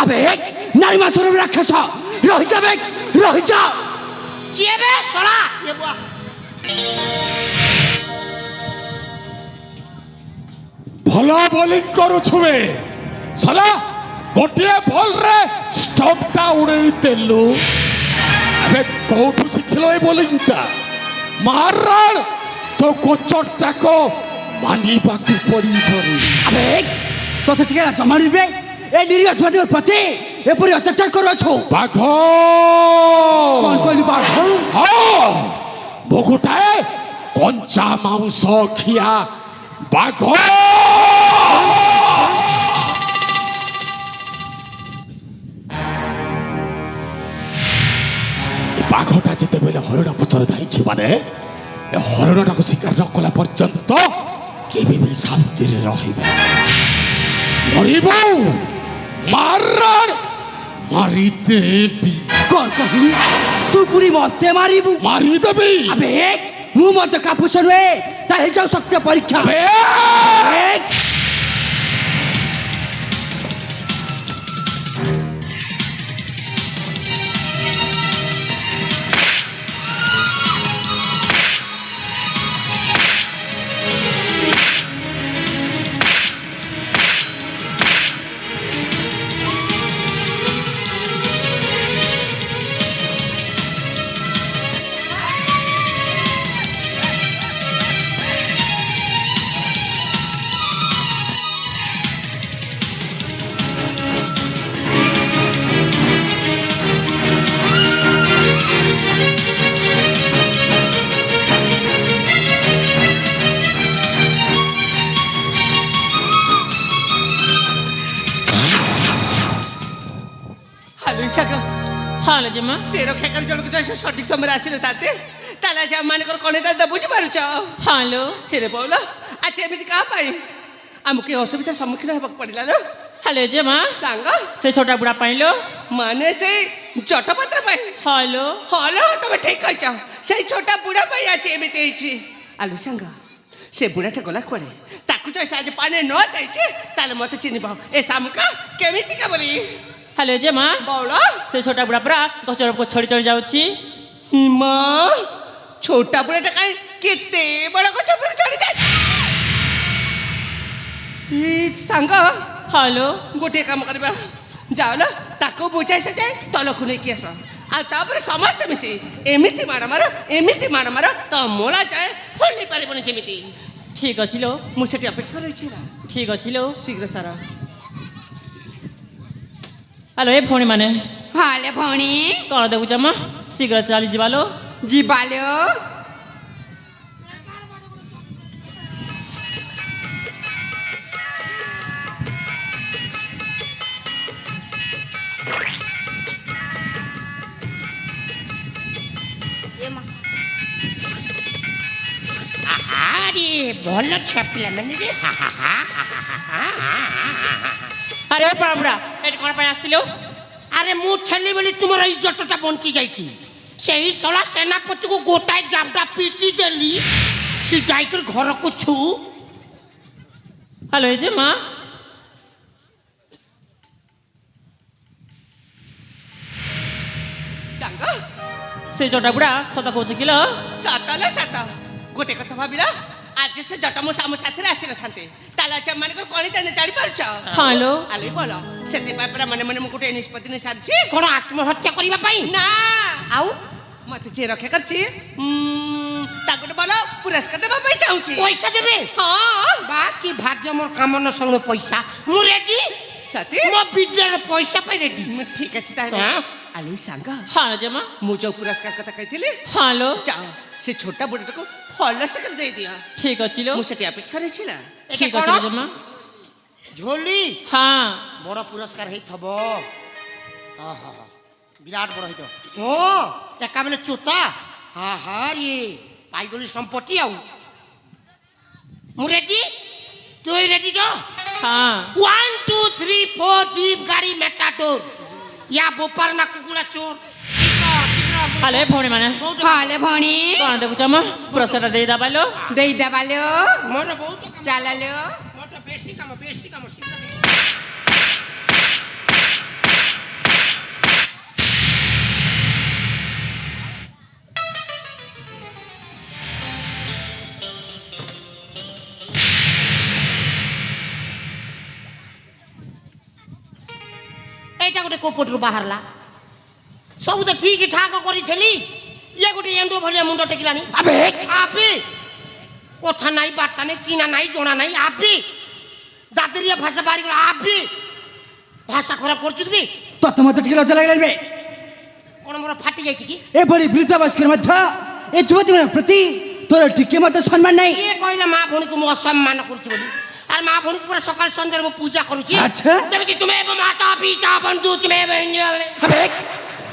আবে নারী মাসুর রাক্ষস রহিযা বেগ রহিযা কিয়ে বে সলা এ বুয়া ଭଲ ବୋଲିଂ କରୁଛୁ ବେ ସଲା ଗୋଟିଏ ବଲରେ ଷ୍ଟମ୍ପଟା ଉଡେଇ ଦେଲୁ ଆବେ କୋଉଠୁ ଶିଖିଲ ଏ ବୋଲିଂଟା ମାରାଣ ତୋ କୋଚଟାକ ମାନିବାକୁ ପଡିବ ରେ আবে তোতে ঠিক জমা নিবে এই নিরীহ ঝুয়াদের প্রতি এপরি অত্যাচার করছো ବାଘ কোন কইলি বাঘ ହଁ ମୁଁ ଗୋଟାଏ କଞ୍ଚା ମାଉଁସ ଖିଆ ବାଘ ଏ ବାଘଟା ଯେତେବେଳେ ହରିଣ ପଛରେ ଧାଇଛି ମାନେ ଏ ହରିଣଟାକୁ ଶିକାର ନ କଲା ପର୍ଯ୍ୟନ୍ତ କେବେ ବି ଶାନ୍ତିରେ ରହିବ ମରିବ ମାରଣ ମାରିଦେବି কোন কহিলি তুই পুরি মতে মারিবু মারিদেবি আবে মু মতে কাপুছ রে তাই যাও শক্তি পরীক্ষা বে হ্যালো সাগর হ্যাঁ জেমা সে রক্ষা করে জনক যাই সঠিক সময় আসিল তাতে তাহলে আজ আমাদের কোনে তা বুঝিপারুছ হ্যালো হেলে বউল আজ এমিতি কাହା ପାଇଁ ଆମକୁ ଏ ଅସୁବିଧାର ସମ୍ମୁଖୀନ ହେବାକୁ ପଡ଼ିଲା ଲୋ হ্যালো জেমা ସାଙ୍ଗ ସେ ଛୋଟା ବୁଢ଼ା ପାଇଲ ମାନେ ସେଇ ଜଟପତ୍ର ପାଇଁ হ্যালো ହଲୋ ତମେ ଠିକ କହିଛ ସେଇ ଛୋଟା ବୁଢ଼ା ପାଇଁ ଆଜି ଏମିତି ହେଇଛି ଆଲୁ ସାଙ୍ଗ ସେ ବୁଢ଼ାଟା ଗଲା କୁଆଡ଼େ ତାକୁ ଯଦି ସେ ଆଜି ପାଣି ନ ଦେଇଛି ତାହେଲେ ମୋତେ ଚିହ୍ନିବ ଏ ଶାମୁକା କେମିତିକା ବୋଲି হ্যালো জেমা ବଉଳ ସେ ଛୋଟା ବୁଢ଼ା ପୁରା ଗଛର ଉପରକୁ ଛଡ଼ି ଚଢ଼ି ଯାଉଛି ମା ଛୋଟା ବୁଢ଼ାଟା କାହିଁ କେତେ ବଡ଼ ଗଛ ଉପରକୁ ଚଢ଼ି ଯାଇଛି ସାଙ୍ଗ হ্যালো ଗୋଟିଏ କାମ କରିବା ଯାଅ ଲୋ ତାକୁ ବୁଝାଇ ସଜାଇ ତଳକୁ ନେଇକି ଆସ ଆଉ ତାପରେ ସମସ୍ତେ ମିଶି ଏମିତି ମାଡ଼ ମାର ତ ମୂଳା ଯାଏ ଖୋଲି ପାରିବନି ଯେମିତି ঠিক ଅଛି ଲୋ ମୁଁ ସେଠି ଅପେକ୍ଷା ରହିଛି ନା ঠিক ଅଛି ଲୋ ଶୀଘ୍ର ସାର ହ୍ୟାଲୋ ଏ ଭଉଣୀ ମାନେ ହାଲେ ଭଉଣୀ କ'ଣ ଦେଖୁଛ ମା ଶୀଘ୍ର ଚାଲି ଯିବା ଲୋ ଯିବାଲୋ ଆରେ ଭଲ ଛୁଆ ପିଲାମାନେ ରେ ଆରେ ବୁଢ଼ା ବୁଢ଼ା ଏଠି କ'ଣ ପାଇଁ ଆସିଥିଲ ଆରେ ମୁଁ ଠେଲି ବୋଲି ତୁମର ଇଜ୍ଜତଟା ବଞ୍ଚି ଯାଇଛି ସେହି ଶଳା ସେନାପତିକୁ ଗୋଟାଏ ଜାବଡ଼ା ପିଟି ଦେଲି ସେ ଯାଇକରି ଘରକୁ ଛୁ ହ୍ୟାଲୋ ଏ ଯେ ମା ସାଙ୍ଗ ସେ ଛୋଟା ବୁଢ଼ା ସତ କହୁଛି କିଲୋ ସତ ଲୋ ସତ ଗୋଟେ କଥା ଭାବିଲ ଆଜି ସେ ଜଟ ମୋ ସାଥିରେ ଆସିନଥାନ୍ତେ ତାହେଲେ ଆଜି ଆମମାନଙ୍କର କଣ ହେଇଥାନ୍ତେ ଜାଣିପାରୁଛ ହ୍ୟାଲୋ ଆଲେ ଭଲ ସେଥିପାଇଁ ପରା ମନେ ମନେ ମୁଁ ଗୋଟେ ନିଷ୍ପତ୍ତି ନେଇ ସାରିଛି କ'ଣ ଆତ୍ମହତ୍ୟା କରିବା ପାଇଁ ନା ଆଉ ମତେ ଯିଏ ରକ୍ଷା କରିଛି ତାକୁ ଗୋଟେ ଭଲ ପୁରସ୍କାର ଦେବା ପାଇଁ ଚାହୁଁଛି ପଇସା ଦେବେ ହଁ ବା କି ଭାଗ୍ୟ ମୋର କାମ ନ ସରୁଣ ପଇସା ମୁଁ ରେଡି ସତୀ ମୋ ବିଦ୍ୟାର ପଇସା ପାଇଁ ରେଡି ଠିକ ଅଛି ତାହେଲେ ହଁ। ଆଲେ ସାଙ୍ଗ ହ୍ୟାଲୋ ଯେ ମା ମୁଁ ଯୋଉ ପୁରସ୍କାର କଥା କହିଥିଲି ହ୍ୟାଲୋ ଯାଅ ସେ ଛୋଟା ବୁଢ଼ାଟାକୁ ଭଲସେ କରି ଦେଇଦିଅ ଠିକ ଅଛି ଲୋ ମୁଁ ସେଠି ଅପେକ୍ଷା ରହିଛି ନା ଠିକ ଅଛି ଯେ ମା ଝୋଲି ହଁ ବଡ଼ ପୁରସ୍କାର ହେଇଥବ ବିରାଟ ବଡ଼ ହେଇଥିବ ଓ ଏକା ବେଲେ ଚୋତା ରେ ପାଇଗଲି ସମ୍ପତ୍ତି ଆଉ ମୁଁ ରେଡି ତୁ ରେଡି ତ ହଁ 1 2 3 4 জিপ গাড়ি মেটাডোর ইয়া বোপার না কুকুড়া চোর ହ୍ୟାଲୋ ଏ ଭଉଣୀ ମାନେ ହାଲେ ଭଉଣୀ କ'ଣ ଦେଖୁଛ ମା ପୁରସ୍କାରଟା ଦେଇଦବା ପାଇଲ ଦେଇଦେବାଲୋ ମୋର ବହୁତ ଚାଲଲୋ ମୋର ବେଶୀ କାମ এইটা গোটে কোপটରୁ ବାହାରିଲା ସବୁ ତ ଠିକ ଠାକ କରିଥିଲି ଇଏ ଗୋଟେ ଏଣ୍ଡୁ ଭଳିଆ ମୁଣ୍ଡ ଟେକିଲାନି আবে ଆବେ କଥା ନାହିଁ ବାର୍ତ୍ତା ନାହିଁ ଚିହ୍ନା ନାହିଁ ଜଣା ନାହିଁ ଆବେ ଦାଦରିଆ ଭାଷା ବାହାରି ଗଲା ଆବେ ଭାଷା ଖରାପ କରୁଛୁ କି তোতে মতো টিকে লজ্জা লাগলেন বে କ'ଣ ମୋର ফাটি ଯାଇଛି কি এভাবে বৃদ্ধ বয়স্কের মধ্যে এ যুবতী প্রতি তোর টিকে মতো সম্মান নাই କିଏ କହିଲା ମା ଭଉଣୀକୁ ମୁଁ ଅସମ୍ମାନ କରୁଛି ବୋଲି আর মা ভଉଣୀକୁ ପୁରା ସକାଳ ସନ୍ଧ୍ୟାରେ ମୁଁ ପୂଜା କରୁଛି আচ্ছা ଯେମିତି ତୁମେ ଏବେ ମାତା ପିତା ବନ୍ଧୁ ତୁମେ ଏବେ আবে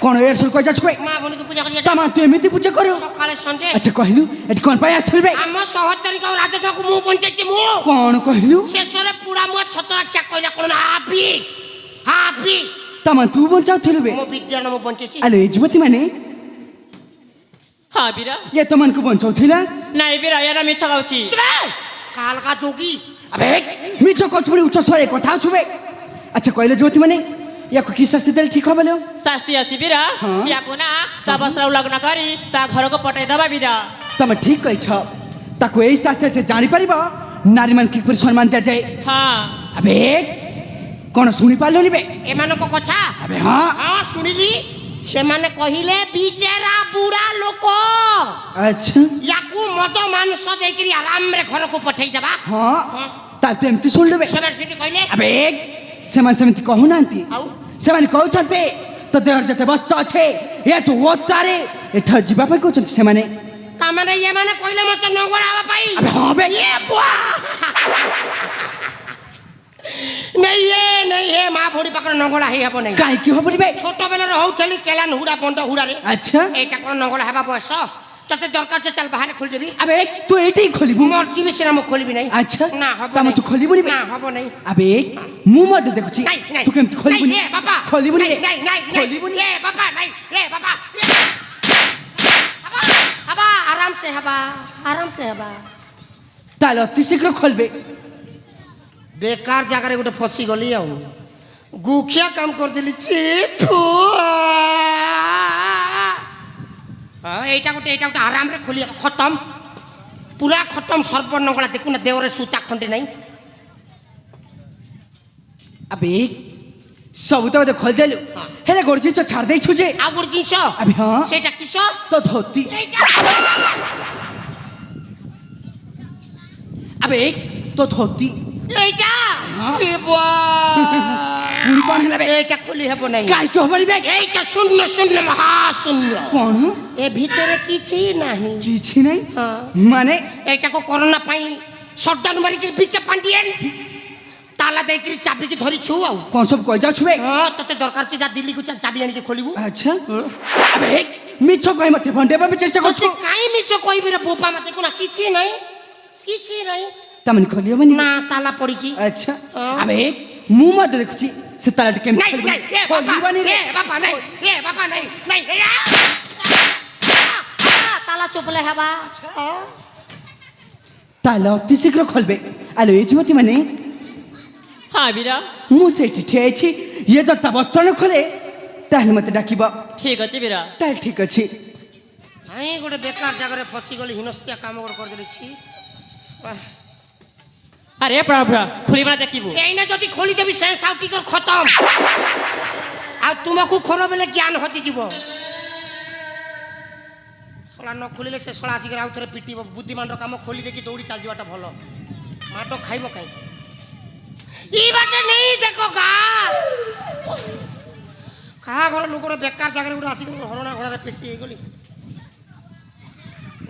কোন এর সুর কই যাচ্ছ বে মা ভଉଣୀକୁ ପୂଜା କରି তামা তুই এমিতি পূজা করু ସକାଳେ ସନ୍ଧ୍ୟା আচ্ছা কহিলু এটি কোন পাই আসছিল বে ଆମ ସହଚରୀଙ୍କ ରାଜତ୍ୱକୁ ମୁଁ ବଞ୍ଚାଇଛି ମୁଁ কোন কহিলু ଶେଷରେ ପୁରା ମୁଁ ଛତରା ଚାକ କହିଲା କ'ଣ ନା ହାପି ହାପି তামা তুই বঞ্চাউଥିଲୁ বে ମୋ ବିଦ୍ୟାନ ମୁଁ ବଞ୍ଚେଇଛି আলো এই যুবতী মানে হ্যাঁ বীরা ইয়ে তোমানকু বঞ্চাউথিলা নাই বীরা এরা মিছা গাউছি কালকা যোগী আবে মিছ কছ বলি উচ্চ স্বরে কথা আছু বে আচ্ছা কইলে যুবতী মানে ইয়াকু কি শাস্তি দেলে ঠিক হবে লো শাস্তি আছে বীরা হ্যাঁ। ইয়াকু না তা বস্ত্র লগ্ন করি তা ঘরକୁ পটাই দেবা বীরা তুমি ঠিক কইছ তাকু এই শাস্তি সে জানি পারিব নারী মান কিপরি সম্মান দিয়া যায় হ্যাঁ আবে কোন শুনি পারলনি বে ଏମାନଙ୍କ କଥା আবে হ্যাঁ ହଁ ଶୁଣିଲି ସେମାନେ କହିଲେ ବିଚେରା ବୁଢା ଲୋକ আচ্ছা ୟାକୁ ମଦ ମାଂସ ଦେଇକିରି ଆରାମରେ ଘରକୁ ପଠେଇଦେବା হ্যাঁ তাহলে তো এমতি শুনলু বে ସେମାନେ ସେଠି କହିଲେ আবে ସେମାନେ ସେମିତି କହୁନାହାନ୍ତି ଆଉ? ସେମାନେ କହୁଛନ୍ତି ତ ଦେହର ଯେତେ ବସ୍ତ୍ର ଅଛି ଏଠୁ ଓତାରେ ଏଠା ଯିବା ପାଇଁ କହୁଛନ୍ତି ସେମାନେ ତାମାନେ ଏମାନେ କହିଲେ ମତେ ନଙ୍ଗଳା ହେବା ପାଇଁ ଆବେ ହଁ ବେ ଏ ବୁଆ ନେଇ ହେ ମା ଭଉଣୀ ପାଖରେ ନଙ୍ଗଳା ହେଇ ହେବ ନାହିଁ କାହିଁକି ହବନି ବେ ଛୋଟ ବେଲରେ ହଉଥିଲି କେଲାନ ହୁଡା ବନ୍ଦ ହୁଡାରେ ଆଚ୍ଛା ଏଇଟା କ'ଣ ନଙ୍ଗଳା ହେବା ବୟସ ତତେ ଦରକାର ଯେ ଚାଲ ବାହାରେ ଖୋଲିଦେବି ଆବେ ତୁ ଏଇଠି ଖୋଲିବୁ ମରିଯିବି ସିନା ମୁଁ ଖୋଲିବି ନାହିଁ ଆଚ୍ଛା ନା ହବ ତମେ ନାହିଁ। ତୁ ଖୋଲିବୁନି ବେ ନା ହବ ନାହିଁ ଆବେ ମୁଁ ମଧ୍ୟ ଦେଖୁଛି ନାଇଁ ନାଇଁ ତୁ କେମିତି ଖୋଲିବୁନି ନାଇଁ, ଏ ବାପା ଖୋଲିବୁନି ନାଇଁ ନାଇଁ ନାଇଁ ଖୋଲିବୁନି ଏ ବାପା ନାଇଁ ଏ ବାପା ହବା ଆରାମ ସେ ହବା ତାହେଲେ ଅତି ଶୀଘ୍ର ଖୋଲବେ ବେକାର ଜାଗାରେ ଗୋଟେ ଫସି ଗଲି ଆଉ ଗୁଖିଆ କାମ କରିଦେଲି ଛି ଥୁ এইটা ଗୋଟେ ଆରାମରେ ଖୋଲି ଖତମ ପୁରା ଖତମ ସର୍ବନଙ୍ଗଳା ଦେଖୁନା ଦେହରେ ସୂତା ଖଣ୍ଡେ ନାହିଁ ଆବେ ସବୁ ତ ବୋଧେ ଖୋଲିଦେଲୁ ହେଲେ ଗୋଟେ ଜିନିଷ ଛାଡ଼ି ଦେଇଛୁ ଯେ ଆଉ ଗୋଟେ ଜିନିଷ ଆବେ ହଁ ସେଇଟା କିସ ତ ଧୋତି আবে তো ধোতি এইটা হ্যাঁ। এ বুয়া পুরি কোন হেলা বে এইটা খুলি হব নাই কাই কি হবনি বে এইটা শূন্য শূন্য মহা শূন্য কোন এ ভিতরে কিছু ନାହିଁ কিছু নাই হ্যাঁ। মানে এইটাକୁ করোনা ପାଇଁ সর্দার মারিকি বিকে পান্ডিয়েন তালা ଦେଇକିରି ଚାବିକି ଧରିଛୁ ଆଉ কোন সব কই যাচ্ছু বে ହଁ ତତେ ଦରକାର ତୁ ଯା ଦିଲ୍ଲୀକୁ ଚାବି ଆଣିକି ଖୋଲିବୁ আচ্ছা আবে মিছ কই মতে ফোন দেবা চেষ্টা করছো ତତେ କାଇଁ ମିଛ କହିବି ରେ ବୋପା ମତେ কোনা କିଛି ନାହିଁ তামানে খলিও মানে না তালা পড়িছি আচ্ছা হ্যাঁ। আবে মু মতে দেখুছি সে তালাটা কেমন নাই নাই এ বাবা খলিবানি রে এ বাবা নাই এ বাবা নাই নাই এ তালা চোপলে হবা তাহলে অতি শীঘ্র খলবে আলো এই যুবতী মানে হ্যাঁ বীরা মু সেইটি ঠিয়া আছি ইয়ে যদি তা বস্ত্র ন খোলে তাহলে মতে ডাকিব ঠিক আছে বীরা তাহলে ঠিক আছে আমি গোটে বেকার জায়গায় ফসি গলি হিনস্তিয়া কাম গোটে করদেছি আরে প্রভু খুলিবা দেখিবু এইনা যদি খোলি দেবি সে সাউটিকর খতম আর তোমাকে খোলো বেলে জ্ঞান হতি যাব সলা ন খুলিলে সে সলা আসিকি আউ থরে পিটিব বুদ্ধিমানর কাম খোলি দেখি দৌড়ি চাল যাওয়াটা ভালো মাটো খাইব কাই ই বাটে নেই দেখো গা কাহা ঘর লোকরে বেকার জায়গায় গোটে আসিকি হরণা ঘোড়ারে পেশি হয়ে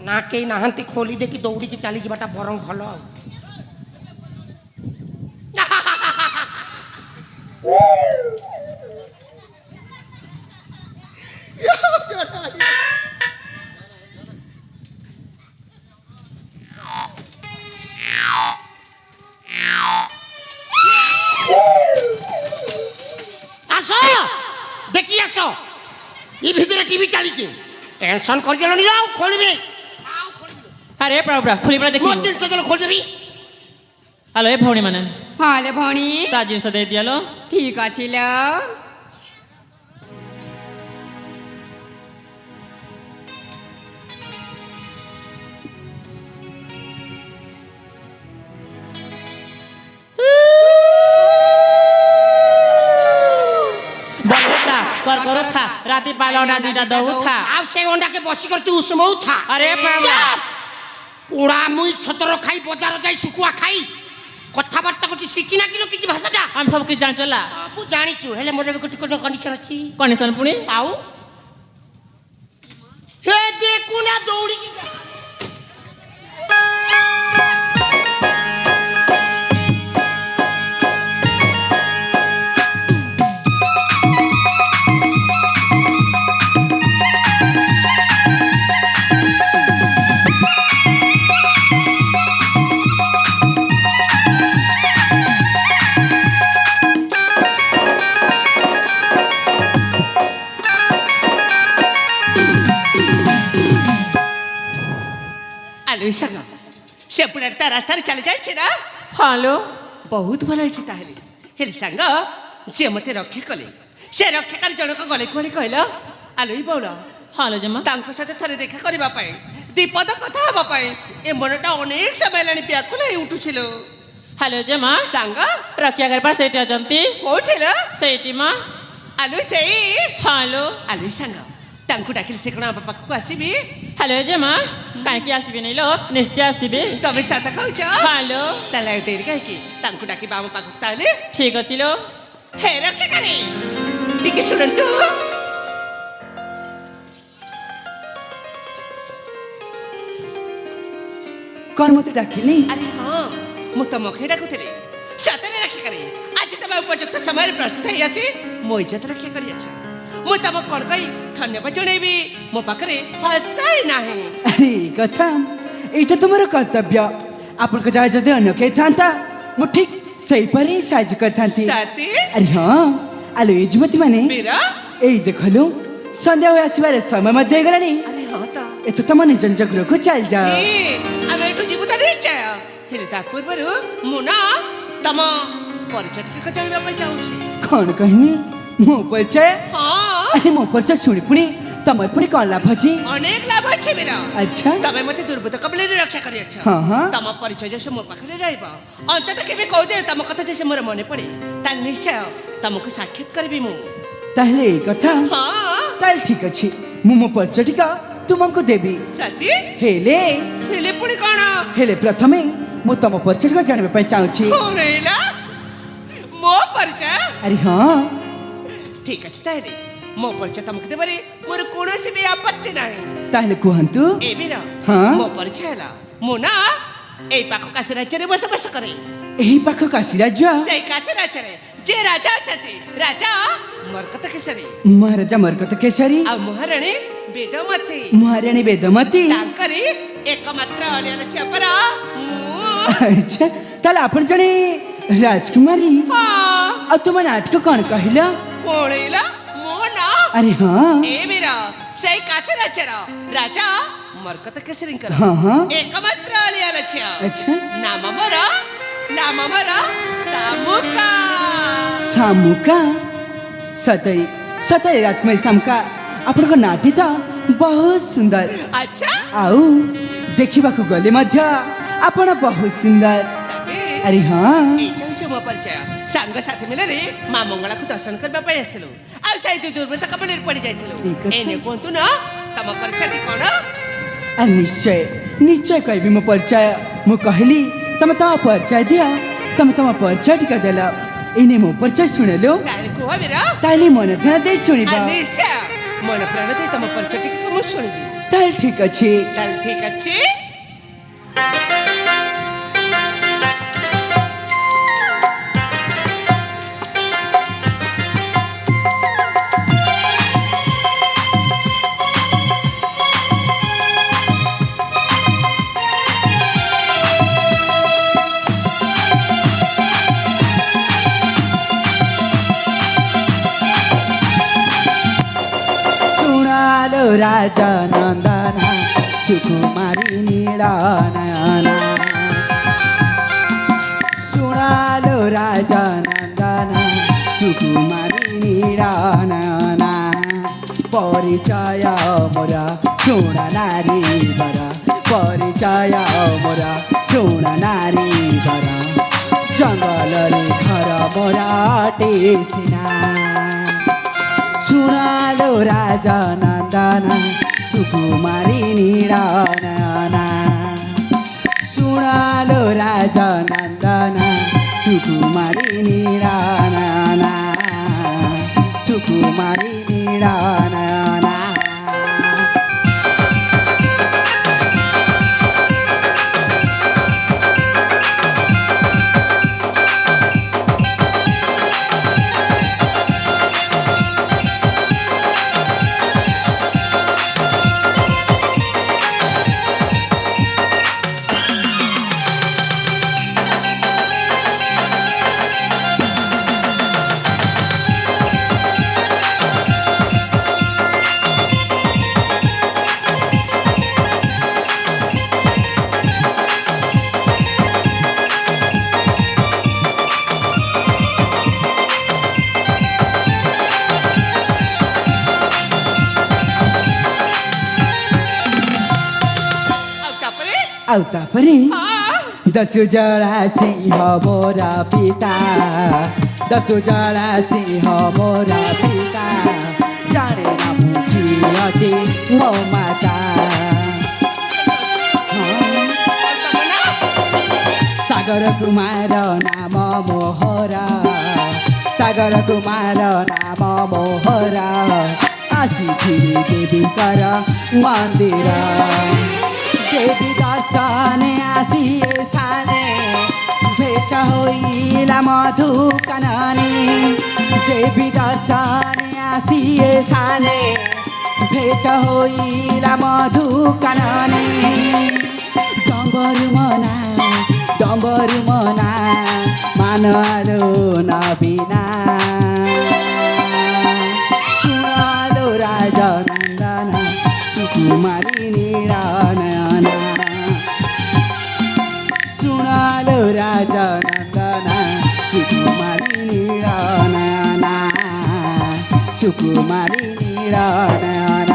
না কেই নাহান্তি খোলি দেখি দৌড়িকি চালি যাবাটা বরং ভালো আউ আসো দেখি আসো এই ভিতরে টিভি চালিছে টেনশন করিল নি আউ খোলবি আরে প্রভু খুলিবা ମୋ দেখিবু ଜିନିଷ ଦେଲେ ଖୋଲିଦେବି আলো এ ভৌণী মানে ହଁ ଲେ ଭଉଣୀ ତା ଜିନିଷ ଦେଇ ଦିଆଲୋ ଠିକ ଅଛି ଲୋ कर करू था राती पाला अंडा दुईटा दऊ था आउ से अंडा के बसी कर तू उसमऊ था अरे बाबा पोड़ा मुई छतर खाई बजार जाई सुकुआ खाई कथाबार्ता को शिखिना किलो किछि भाषाटा हम सब किछ जान चला सब जानिछु हेले मोर गोटे कोन कंडीशन अछि कंडीशन पुणी आउ हे देखु ना दौड़ी আলু সাঙ্গ সে পুরাটা রাস্তায় চলে যাচ্ছে না हेलो ବହୁତ ଭଲ ହେଇଛି ତାହେଲେ ହେଲେ ସାଙ୍ଗ ଯିଏ ମୋତେ ରକ୍ଷା କଲେ ସେ ରକ୍ଷାକାରୀ ଜଣକ ଗଲେ କୁଆଡ଼େ କହିଲ ଆଲୋଇ ବଉଳ हेलो जमा ତାଙ୍କ ସହିତ ଥରେ ଦେଖା କରିବା ପାଇଁ ବିପଦ କଥା ହେବା ପାଇଁ ଏ ମନଟା ଅନେକ ସମୟ ହେଲାଣି ବ୍ୟାକୁଳ ହେଇ ଉଠୁছিল हेलो जमा ସାଙ୍ଗ रक्षा कर पास सेठी अजंती କୋଉଠି ଲୋ सेठी मां ଆଲୋ ସେଇ हेलो ଆଲୋଇ ସାଙ୍ଗ ତାଙ୍କୁ ଡାକିଲେ ସେ କ'ଣ ଆମ ପାଖକୁ ଆସିବି हेलो जमा काहे की आसीबे नै लो निश्चय आसीबे ତମେ ସାତ ଖାଉଛ हेलो ତାହେଲେ ଆଉ ଡେରି କାହିଁକି ତାଙ୍କୁ ଡାକିବା ଆମ ପାଖକୁ ତାହେଲେ ठीक अछि लो ହେ ରକ୍ଷାକାରୀ ଟିକେ ଶୁଣନ୍ତୁ କ'ଣ ମୋତେ ଡାକିଲି ଆରେ ହଁ ମୁଁ ତମକୁ ଡାକୁଥିଲି ସତରେ ରକ୍ଷା କରି ଆଜି ତମେ ଉପଯୁକ୍ତ ସମୟରେ ପ୍ରସ୍ତୁତ ହେଇ ଆସି ମୋ ଇଜ୍ଜତ ରକ୍ଷା କରିଅଛ ମୁଁ ତମକୁ କ'ଣ କହି ଧନ୍ୟବାଦ ଜଣେଇବି ମୋ ପାଖରେ ଭାଷା ହିଁ ନାହିଁ ଆରେ ଏଇ କଥା ଏଇଟା ତୁମର କର୍ତ୍ତବ୍ୟ ଆପଣଙ୍କ ଜାଗା ଯଦି ଅନ୍ୟ କେହି ଥାନ୍ତା ମୁଁ ଠିକ୍ ସେଇପରି ସାହାଯ୍ୟ କରିଥାନ୍ତି ସାଥୀ ଆରେ ହଁ ଆଲୋ ଏ ଯୁବତୀ ମାନେ ବୀର ଏଇ ଦେଖିଲୁ ସନ୍ଧ୍ୟା ହୋଇ ଆସିବାର ସମୟ ମଧ୍ୟ ହେଇଗଲାଣି ଆରେ ହଁ ତ ଏତ ତମ ନିଜ ନିଜ ଗୃହକୁ ଚାଲିଯାଅ ଆମେ ଏଠୁ ଯିବୁ ତ ନିଶ୍ଚୟ ହେଲେ ତା ପୂର୍ବରୁ ମୁଁ ନା ତମ ପରିଚୟ ଟିକେ ଜାଣିବା ପାଇଁ ଚାହୁଁଛି କ'ଣ କହିନି ମୋ ପରିଚୟ ହଁ ଆରେ ମୋ ପରିଚୟ ଶୁଣି ପୁଣି ତମର ପୁଣି କ'ଣ ଲାଭ ଅଛି ଅନେକ ଲାଭ ଅଛି ବୀର ଆଚ୍ଛା ତମେ ମତେ ଦୁର୍ବୃତ୍ତ କବଳରେ ରକ୍ଷା କରିଅଛ ହଁ, ହଁ। ତମ ପରିଚୟ ଯେ ମୋ ପାଖରେ ରହିବ ଅନ୍ତତଃ କେବେ କୋଉଦିନ ତମ କଥା ଯେ ମୋର ମନେ ପଡେ ତାହେଲେ ନିଶ୍ଚୟ ତମକୁ ସାକ୍ଷାତ କରିବି ମୁଁ ତାହେଲେ ଏଇ କଥା ହଁ ତାହେଲେ ଠିକ୍ ଅଛି ମୁଁ ମୋ ପରିଚୟ ଟିକା ତୁମକୁ ଦେବି ସତୀ ହେଲେ ହେଲେ ପୁଣି କ'ଣ ହେଲେ ପ୍ରଥମେ ମୁଁ ତମ ପରିଚୟ ଟିକା ଜାଣିବା ପାଇଁ ଚାହୁଁଛି କ'ଣ ହେଲା ମୋ ପରିଚୟ ଆରେ ହଁ ଠିକ ଅଛି ତାହେଲେ ମୋ ପରିଚୟ ତମକୁ ଦେବାରେ ମୋର କୌଣସି ବି ଆପତ୍ତି ନାହିଁ ତାହେଲେ କୁହନ୍ତୁ ଏ ବୀର ହଁ। ମୋ ପରିଚୟ ହେଲା ମୁଁ ନା ଏଇ ପାଖ କାଶୀ ରାଜ୍ୟରେ ବସବାସ କରେ ଏହି ପାଖ କାଶୀ ରାଜ୍ୟ ସେଇ କାଶୀ ରାଜ୍ୟରେ ଯେ ରାଜା ଅଛନ୍ତି ରାଜା ମରକତ କେଶରୀ ମହାରାଜା ମରକତ କେଶରୀ ଆଉ ମହାରାଣୀ ବେଦମତୀ ମହାରାଣୀ ବେଦମତୀ ତାଙ୍କରି ଏକମାତ୍ର ଅଳିଆର ଝିଅ ପରା ମୁଁ ଆଚ୍ଛା ତାହେଲେ ଆପଣ ଜଣେ ରାଜକୁମାରୀ ହଁ ଆଉ ତୁମ ନାଟକ କ'ଣ କହିଲ ପଳେଇଲା ମୋ ନା ଆରେ ହଁ ଏ ବୀର ସେଇ କାଶୀ ରାଜ୍ୟର ରାଜା ମରକତ କେଶରୀଙ୍କର ହଁ ହଁ ଏକମାତ୍ର ଅଳିଆର ଝିଅ ଆଚ୍ଛା ନାମ ମୋର ଶାମୁକା ଶାମୁକା ସତରେ ସତରେ ରାଜକୁମାରୀ ଶାମୁକା ଆପଣଙ୍କ ନାଟି ତ ବହୁତ ସୁନ୍ଦର ଆଚ୍ଛା ଆଉ ଦେଖିବାକୁ ଗଲେ ମଧ୍ୟ ଆପଣ ବହୁତ ସୁନ୍ଦର ଆରେ ହଁ ଏଇଟା ହେଉଛି ମୋ ପରିଚୟ ସାଙ୍ଗସାଥି ମିଳରେ ମା ମଙ୍ଗଳାକୁ ଦର୍ଶନ କରିବା ପାଇଁ ଆସିଥିଲୁ ଆଉ ସେଇ ଦୁର୍ବୃତ୍ତ କବଳରେ ପଡି ଯାଇଥିଲୁ ଏଇ କଥା। ଏଇନେ କୁହନ୍ତୁ ନା ତମ ପରିଚୟ କ'ଣ ଆଉ ନିଶ୍ଚୟ ନିଶ୍ଚୟ କହିବି ମୋ ପରିଚୟ ମୁଁ କହିଲି ତମେ ତମ ପରିଚୟ ଦିଅ ତମେ ତମ ପରିଚୟ ଟିକେ ଦେଲ ଏଇନେ ମୋ ପରିଚୟ ଶୁଣିଲୁ ତାହେଲେ କୁହ ବୀର ତାହେଲେ ମନ ଧ୍ୟାନ ଦେଇ ଶୁଣିବ ଆଉ ନିଶ୍ଚୟ ମନ ପ୍ରାଣ ଦେଇ ତମ ପରିଚୟ ଟିକେ ମୁଁ ଶୁଣିବି ତାହେଲେ ଠିକ ଅଛି ତାହେଲେ ଠିକ ଅଛି ଶୁଣାଲୋ ରାଜା ନନ୍ଦନା ସୁକୁମାରୀ ନୀଳ ନୟନା ଶୁଣାଲୋ ରାଜା ନନ୍ଦନା ସୁକୁମାରୀ ନୀଳ ନୟନା ପରିଚୟ ମୋର ଶୁଣ ନାରୀ ବର ପରିଚୟ ମୋର ଶୁଣ ନାରୀ ବର ଜଙ୍ଗଲରେ ଘର ମୋର ଅଟେ ସିନା ଶୁଣାଲୋ ରାଜା ନନ୍ଦନ ସୁକୁମାରୀ ନୀଳ ନୟନ ଶୁଣାଲୋ ରାଜା ନନ୍ଦନ ସୁକୁମାରୀ ନୀଳ ନୟନ ସୁକୁମାରୀ ନୀଳ ନୟନ ଆଉ ତାପରେ ଦସ୍ୟୁ ଜଳା ସିଂହ ମୋରା ପିତା ଦସ୍ୟୁ ଜଳା ସିଂହ ମୋରା ପିତା ଜାଣେ ନା ମୁଁ ଝିଅଟି ମୋ ମାତା ସାଗର କୁମାର ନାମ ମୋହରା ସାଗର କୁମାର ନାମ ମୋହରା ଆସିଥିଲି ଦେବୀଙ୍କର ମନ୍ଦିର देवी दर्शन आसी स्थाने भेट होइला मधु कानने देवी दर्शन आसी स्थाने भेट होइला मधु कानने डम्बरु मना मानलो नबिना सुनालो राजा नन्दन सुकुमारी नील नयन सुनालो राजा नन्दन सुकुमारी नील नयन सुकुमारी नील नयन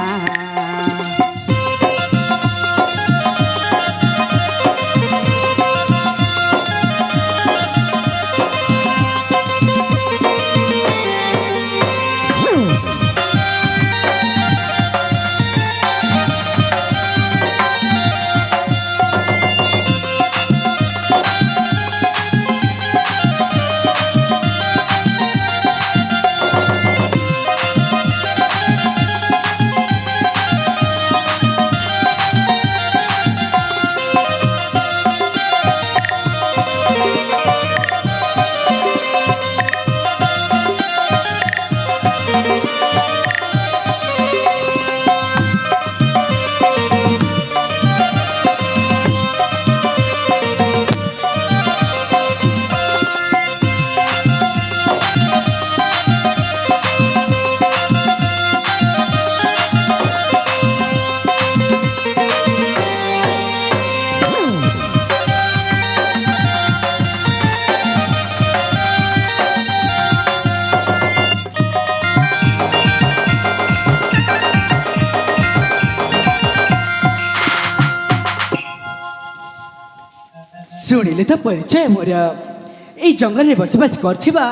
शुणिले तो परिचय मोर ये जंगल में बसबास करथिबा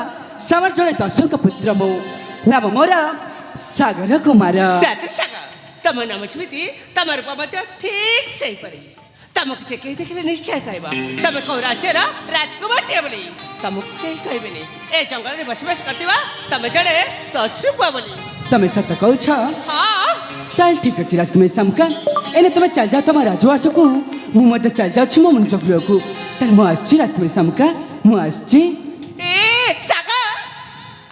समर जड़े दस्युक पुत्र मो नाम मोर सागर कुमार सागर सागर तम नाम छमिति तम रूप मत ठीक सही परी तमक जे कहि देखले निश्चय कहबा तम को राज्यर राजकुमार टे बोली तमक कहि कहबेनी ए जंगल में बसबास करथिबा तम जड़े दस्यु बोली तमे सत कहू छ हां ताल ठीक अछि राजकुमार समका एने तमे चल जा तम राजवास को मु मत चल जा छि मो मन जगृह को ताल मु आछि राजकुमार समका मु आछि ए सागर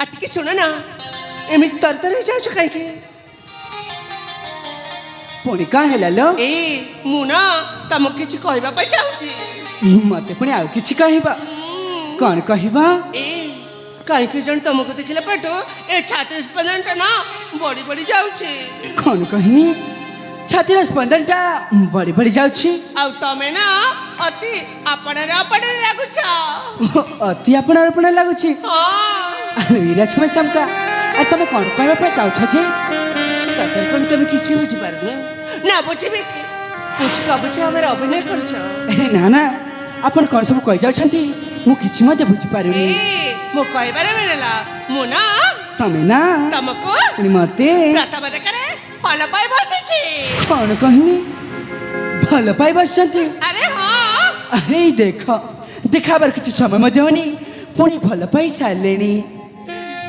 अटके सुन ना एमि तरतर जाउ छ काहे के पुणी का हेला लो ए मु ना तम किछि कहबा पय चाहूची मते पुणी आ किछि कहबा कोन कहबा ए काहे के जण तमको देखिले पेटो ए छाती स्पंदन ना बड़ी बड़ी जाउची कोन कहनी छातीर स्पंदन टा बड़ी बड़ी जाउची आउ तमे ना अति आपणे लागु छ अति आपण लागुची हां राजकुमार समका आ तमे कोन कहबा पर चाउ छ जे सतर कोन तमे किछि बुझी पारु ना बुझिबे कि कुछ का बुझे हमर अभिनय कर छ ना ना आपण कोन सब कहि जाउ छथि मु किछि मते बुझी पारुनी ए मो कहबारे मिलला मु ना ତମେ ନା ତମକୁ ପୁଣି ମତେ ପ୍ରଥମ ଦେଖରେ ଭଲ ପାଇ ବସିଛି। କଣ କହିନି ଭଲ ପାଇ ବସିଛନ୍ତି। ଆରେ ହଁ ହେଇ ଦେଖ ଦେଖାବାର କିଛି ସମୟ ମଧ୍ୟ ହଉନି ପୁଣି ଭଲ ପାଇ ସାରିଲେଣି।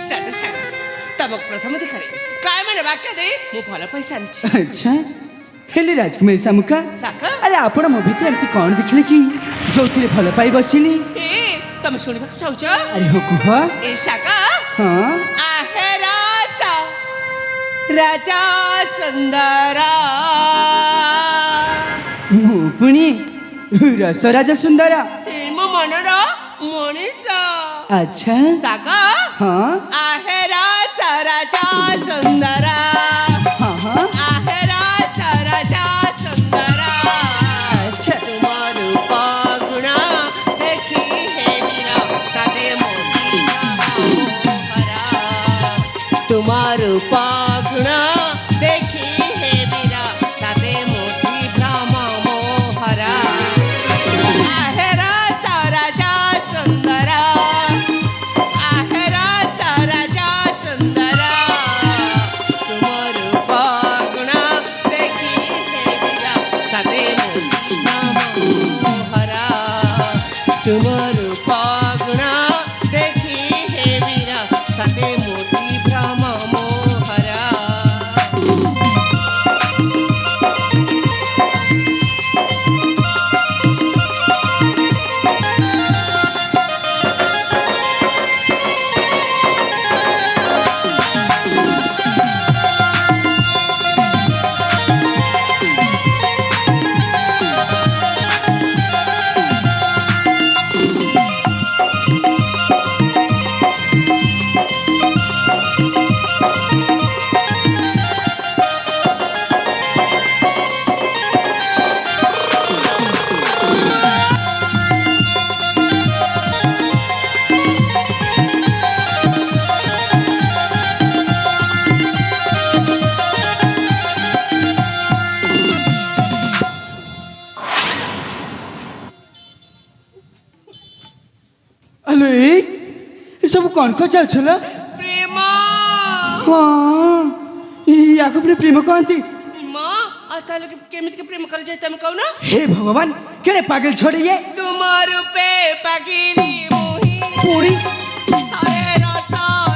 ସାର ସାର ତମକୁ ପ୍ରଥମ ଦେଖରେ କାୟ ମାନେ ବାକ୍ୟ ଦେଇ ମୁଁ ଭଲ ପାଇ ସାରିଛି। ଆଚ୍ଛା ହେଲେ ରାଜକୁମାରୀ ଶାମୁକା ଶାକ ଆରେ ଆପଣ ମୋ ଭିତରେ ଏମିତି କଣ ଦେଖିଲେ କି ଯୋଉଥିରେ ଭଲ ପାଇ ବସିଲି? ଏ ତମେ ଶୁଣିବାକୁ ଚାହୁଁଛ? ଆରେ ହଁ କୁହ। ଏ ଶାକ ହଁ आहे राजा राजा सुंदर ମୁଁ ପୁଣି ରସରାଜ ସୁନ୍ଦର। ମୋ ମନର ମଣିଷ ଆଚ୍ଛା ଶାଗ ହଁ आहे राजा राजा सुंदर ହଁ ହଁ आहे राजा राजा सुंदर ଆଚ୍ଛା ତୁମ ରୂପ ଗୁଣ ଦେଖି ହେ ମୀରା ସାଦେ ମୋତି ହରା ତୁମ ରୂପ ଗୁଣ ଦେଖି ହେ ମୀରା ସାଦେ ମୋତି ଭ୍ରମ ମୋହରା आहे राजा राजा सुंदर आहे राजा राजा सुंदर तुम रूप गुण देखी हे वीरा सादे मोती भ्रम मोहरा तुम रूप गुण देखी हे वीरा सादे मोती भ्रम मोहरा। ଆଲୋ ଏ ସବୁ କଣ ଖୋଜାଉଛଲ? ପ୍ରେମ ହଁ ୟାକୁ ପୁଣି ପ୍ରେମ କହନ୍ତି? ମା ଆଉ ତାହେଲେ କେମିତି ପ୍ରେମ କରାଯାଏ ତମେ କହୁନ? हे भगवान केड़े पागल छोड़े ये तुम रूपे पगिली मुही पूरी हरे रस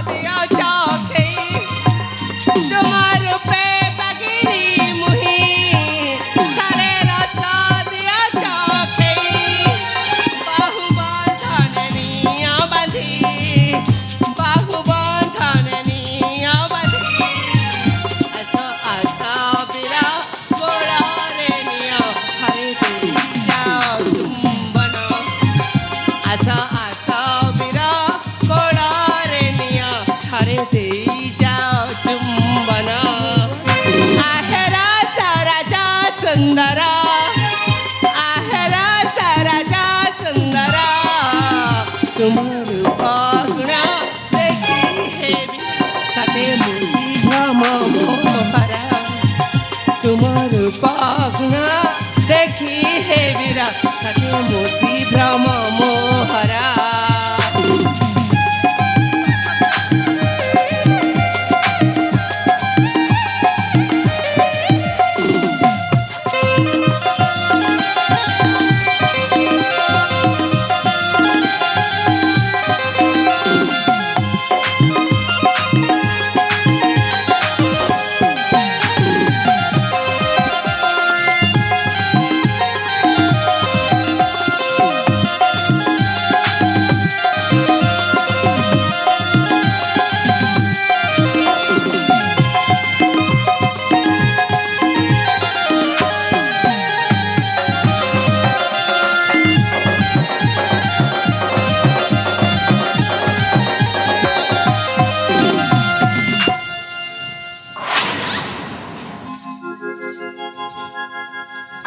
दिया चाखे तुम रूपे पगिली मुही हरे रस दिया चाखे बाहु बंधन निया बांधी बाहु बंधन निया बांधी असा असा बिरा बोला रे निया हरे तेरी जाओ चुंबन असा असा बिरा बोला रे निया हरे तेरी जाओ चुंबन आहे राजा राजा सुंदर आहे राजा राजा सुंदर तुम रूप गुण देखी हे साथे मोती भ्रम मोहरा तुम रूप गुण देखी हे वीरा साथे मोती भ्रम मोहरा।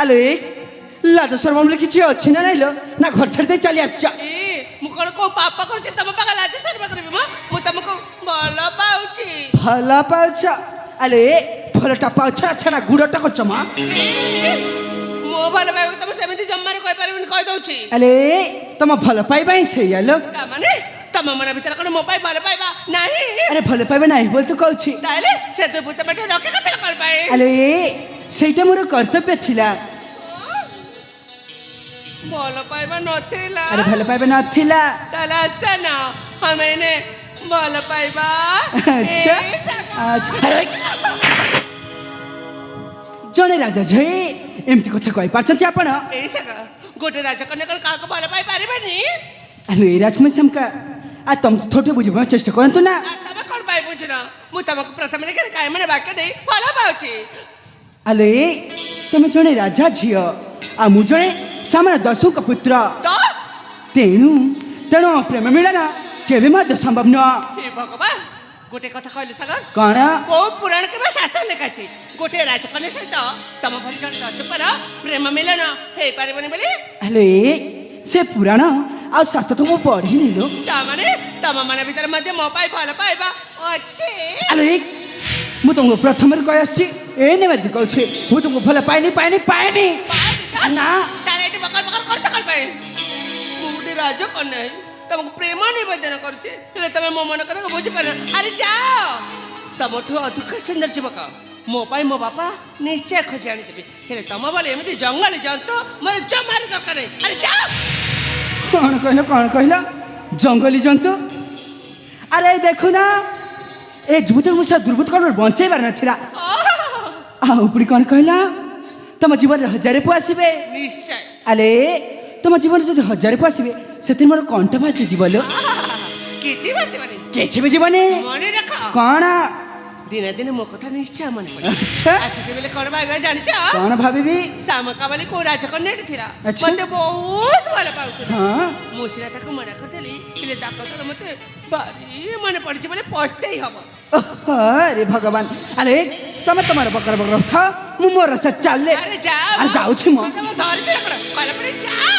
ଆଲୋ ଏ ଲାଜ ଶରମ ବୋଲି କିଛି ଅଛି ନା ନାଇଲୋ ନା ଘର ଛାଡ଼ି ଦେଇ ଚାଲି ଆସିଛ? ମୁଁ କଣ କୋଉ ପାପ କରୁଛି ତମ ପାଖରେ ଲାଜ ଶରମ କରିବି ମୁଁ ତମକୁ ଭଲ ପାଉଛି। ଭଲ ପାଉଛ? ଆଲୋ ଏ ଭଲଟା ପାଉଛ ନା ଛାଡା ଗୁଡଟା କରୁଛ ମା? ମୁଁ ଭଲ ପାଇବାକୁ ତମ ସେମିତି ଜମାରୁ କହିପାରିବିନି କହିଦଉଛି। ଆଲୋ ଏ ତମ ଭଲ ପାଇବା ହିଁ ସେଇଆ ଲୋ। ତାମାନେ ତମ ତମ ମନ ଭିତରେ କ'ଣ ମୋ ପାଇଁ ଭଲ ପାଇବା ନାହିଁ? ଆରେ ଭଲ ପାଇବା ନାହିଁ ବୋଲି ତ କହୁଛି। ତାହେଲେ ସେ ଦୁର୍ବୃତ୍ତ ମେଣ୍ଟ ରଖି କଥା କ'ଣ ପାଇଁ? ଆରେ ସେଇଟା ମୋର କର୍ତ୍ତବ୍ୟ ଥିଲା। ଭଲ ପାଇବା ନଥିଲା। ଆରେ ଭଲ ପାଇବା ନଥିଲା। ତାହେଲେ ଆସ ନା ଆମେ ଏନେ ଭଲ ପାଇବା। ଆଚ୍ଛା ଆଚ୍ଛା। ଆରେ ଜଣେ ରାଜା ଝିଅ ଏମିତି କଥା କହିପାରୁଛନ୍ତି ଆପଣ? ଏଇ ସାକା ଗୋଟେ ରାଜକନ୍ୟା କ'ଣ କାହାକୁ ଭଲ ପାଇ ପାରିବେନି? ଆଲୋ ଏ ରାଜକୁମାରୀ ଶାମୁକା ଆଉ ତମେ ତ ଥୋଟେ ବୁଝିବା ଚେଷ୍ଟା କରନ୍ତୁ ନା। ଆଉ ତମେ କ'ଣ ପାଇଁ ବୁଝୁନ? ମୁଁ ତମକୁ ପ୍ରଥମେ ଦେଖି କାହିଁ ମାନେ ବାକ୍ୟ ଦେଇ ଭଲ ପାଉଛି। ଆଲୋ ତମେ ଜଣେ ରାଜା ଝିଅ ଆଉ ମୁଁ ଜଣେ ସାମାନ୍ୟ ଦସ୍ୟୁଙ୍କ ପୁତ୍ର। ତ ତେଣୁ ତେଣୁ ପ୍ରେମ ମିଳନ କେବେ ମଧ୍ୟ ସମ୍ଭବ ନୁହଁ। ହେ ଭଗବାନ ଗୋଟେ କଥା କହିଲେ ସାଗର, କ'ଣ? କୋଉ ପୁରାଣ କିମ୍ବା ଶାସ୍ତ୍ର ଲେଖା ଅଛି ଗୋଟେ ରାଜକନ୍ୟା ସହିତ ତମ ଭଳି ଜଣେ ଦର୍ଶକର ପ୍ରେମ ମିଳନ ହେଇପାରିବନି ବୋଲି? ଆଲୋ ସେ ପୁରାଣ ଆଉ ଶାସ୍ତ୍ର ତ ମୁଁ ପଢ଼ିନି ଲୋ। ତାମାନେ ତମ ମନ ଭିତରେ ମଧ୍ୟ ମୋ ପାଇଁ ଭଲ ପାଇବା ଅଛି? ଆଲୋ ମୁଁ ତମକୁ ପ୍ରଥମରୁ କହି ଆସିଛି ଏ ନିବେଦ କହୁଛି ମୁଁ ତମକୁ ଭଲ ପାଇନି ନା। ତାହେଲେ ଏଠି ବକର ବକର କରୁଛ କ'ଣ ପାଇଁ? ମୁଁ ଗୋଟେ ରାଜକନ୍ୟା ତମକୁ ପ୍ରେମ ନିବେଦନ କରୁଛି, ହେଲେ ତମେ ମୋ ମନ କଥା ବୁଝିପାର। ଆରେ ଯାଅ, ତମଠୁ ଅଧିକ ସୁନ୍ଦର ଯୁବକ ମୋ ପାଇଁ ମୋ ବାପା ନିଶ୍ଚୟ ଖୋଜି ଆଣିଦେବି, ହେଲେ ତମ ଭଳି ଏମିତି ଜଙ୍ଗଲୀ ଜନ୍ତୁ ମୋର ଜମାରୁ ଦରକାର ନାହିଁ। ଆରେ ଯାଅ। କ'ଣ କହିଲ ଜଙ୍ଗଲୀ ଜନ୍ତୁ? ଆରେ ଦେଖୁନ ଏ ଯୁବତୀ ମୁଁ ସେ ଦୁର୍ବୃତ୍ତ କ'ଣ ବଞ୍ଚେଇବାର ନଥିଲା। ଆଉ ପୁଣି କ'ଣ କହିଲା ତମ ଜୀବନରେ 1000 ପୁଅ ଆସିବେ। ନିଶ୍ଚୟ। ଆରେ ତମ ଜୀବନରେ ଯଦି 1000 ପୁଅ ଆସିବେ ସେଥିରେ ମୋର କଣ୍ଠ ଭାସି ଯିବ ଲୋ। କିଛି ଭାସିବନି, କିଛି ବି ଯିବନି। ମନେ ରଖ କ'ଣ? ଦିନେ ଦିନେ ମୋ କଥା ନିଶ୍ଚୟ ମନେ ପଡ଼ିବ। ଆଚ୍ଛା ସେତେବେଳେ କ'ଣ ଭାବିବା ଜାଣିଛ? କ'ଣ ଭାବିବି? ଶାମକା ବୋଲି କୋଉ ରାଜକନ୍ୟାଟି ଥିଲା, ଆଚ୍ଛା। ମତେ ବହୁତ ଭଲ ପାଉଥିଲା। ହଁ ମୁଁ ସିନା ତାକୁ ମନା କରିଦେଲି, ହେଲେ ତା କଥା ମତେ ଭାରି ମନେ ପଡ଼ିଛି ବୋଲି ପସ୍ତେଇ ହବ। ଆରେ ଭଗବାନ। ଆରେ ତମେ ତମର ବକର ବକର ଥାଅ ମୁଁ ମୋର ରାସ୍ତା ଚାଲେ। ଆରେ ଯାଅ। ଆରେ ଯାଉଛି ମୁଁ। ଧରିଛି କହିଲା ପରେ ଯାଅ।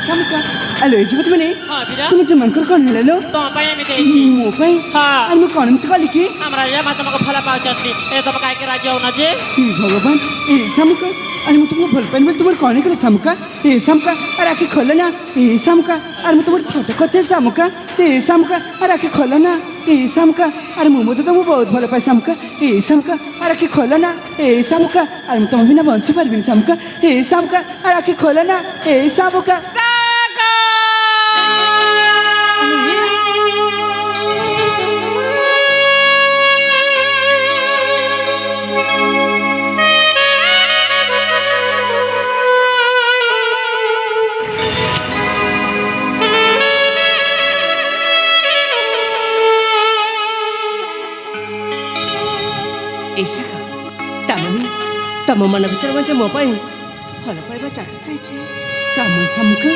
ଶାମୁକା ଆଲୋ ଏ ଯୁବତୀ ମାନେ ହଁ ବିରା ତୁମେ ସେମାନଙ୍କର କ'ଣ ହେଲା ଲୋ? ତମ ପାଇଁ ଏମିତି ହେଇଛି। ମୋ ପାଇଁ? ହଁ। ଆରେ ମୁଁ କ'ଣ ଏମିତି କଲି କି? ଆମ ରାଜା ମା ତମକୁ ଭଲ ପାଉଛନ୍ତି, ଏ ତମ କାହିଁକି ରାଜି ହଉନ ଯେ? ହେ ଭଗବାନ ଏ ଶାମୁକା ଆରେ ମୁଁ ତୁମକୁ ଭଲ ପାଇନି ବୋଲି ତୁମର କ'ଣ କଲେ ଶାମୁକା? ଏ ଶାମୁକା ଆରେ ଆଖି ଖୋଲ ନା। ଏ ଶାମୁକା ଆରେ ମୁଁ ତୁମର ଥଟ କଥା ଶାମୁକା। ଏ ଶାମୁକା ଆରେ ଆଖି ଖୋଲ ନା। ଏ ଶାମୁକା ଆରେ ମୁଁ ମଧ୍ୟ ତୁମକୁ ବହୁତ ଭଲ ପାଏ ଶାମୁକା। ଏ ଶାମୁକା ଆରେ ଆଖି ଖୋଲ ନା। ଏ ଶାମୁକା ଆରେ ମୁଁ ତମ ବିନା ବଞ୍ଚି ପାରିବିନି ଶାମୁକା। ଏ ଶାମୁକା ଆରେ ଆଖି ଖୋଲ ନା। ଏ ଶାମୁକା ତମ ମନ ଭିତରେ ମଧ୍ୟ ମୋ ପାଇଁ ଭଲ ପାଇବା ଚାଲି ଖାଇଛି। ତମ ଶାମୁକା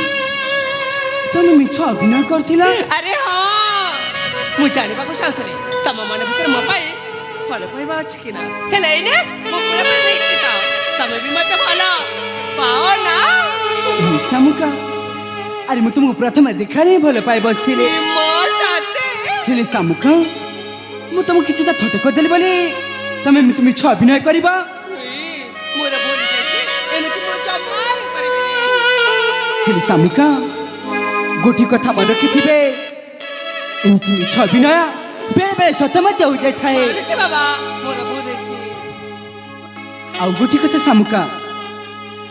ତମେ ମିଛ ଅଭିନୟ କରିଥିଲ? ଆରେ ହଁ, ମୁଁ ଜାଣିବାକୁ ଚାହୁଁଥିଲି ତମ ମନ ଭିତରେ ମୋ ପାଇଁ ଭଲ ପାଇବା ଅଛି କି ନା, ହେଲେ ଏଇନେ ମୁଁ ପୁରା ନିଶ୍ଚିତ ତମେ ବି ମତେ ଭଲ ପାଅ ନା। ଶାମୁକା ଆରେ ମୁଁ ତୁମକୁ ପ୍ରଥମେ ଦେଖାରେ ଭଲ ପାଇ ବସିଥିଲି, ମୋ ସାଥେ ହେଲେ ଶାମୁକା ମୁଁ ତୁମକୁ କିଛି ଥଟ କରିଦେଲି ବୋଲି ତମେ ଏମିତି ମିଛ ଅଭିନୟ କରିବ? ମୋର ଭୁଲ ହେଇଯାଇଛି, ଏମିତି ମୁଁ ଜମାରୁ କରିବିନି। ହେଲେ ଶାମୁକା ଗୋଟିଏ କଥା ମନେ ରଖିଥିବେ, ଏମିତି ମିଛ ଅଭିନୟ ବେଳେ ବେଳେ ସତ ମଧ୍ୟ ହୋଇଯାଇଥାଏ। ମାନୁଛି ବାବା, ମୋର ଭୁଲ ହେଇଛି। ଆଉ ଗୋଟିଏ କଥା ଶାମୁକା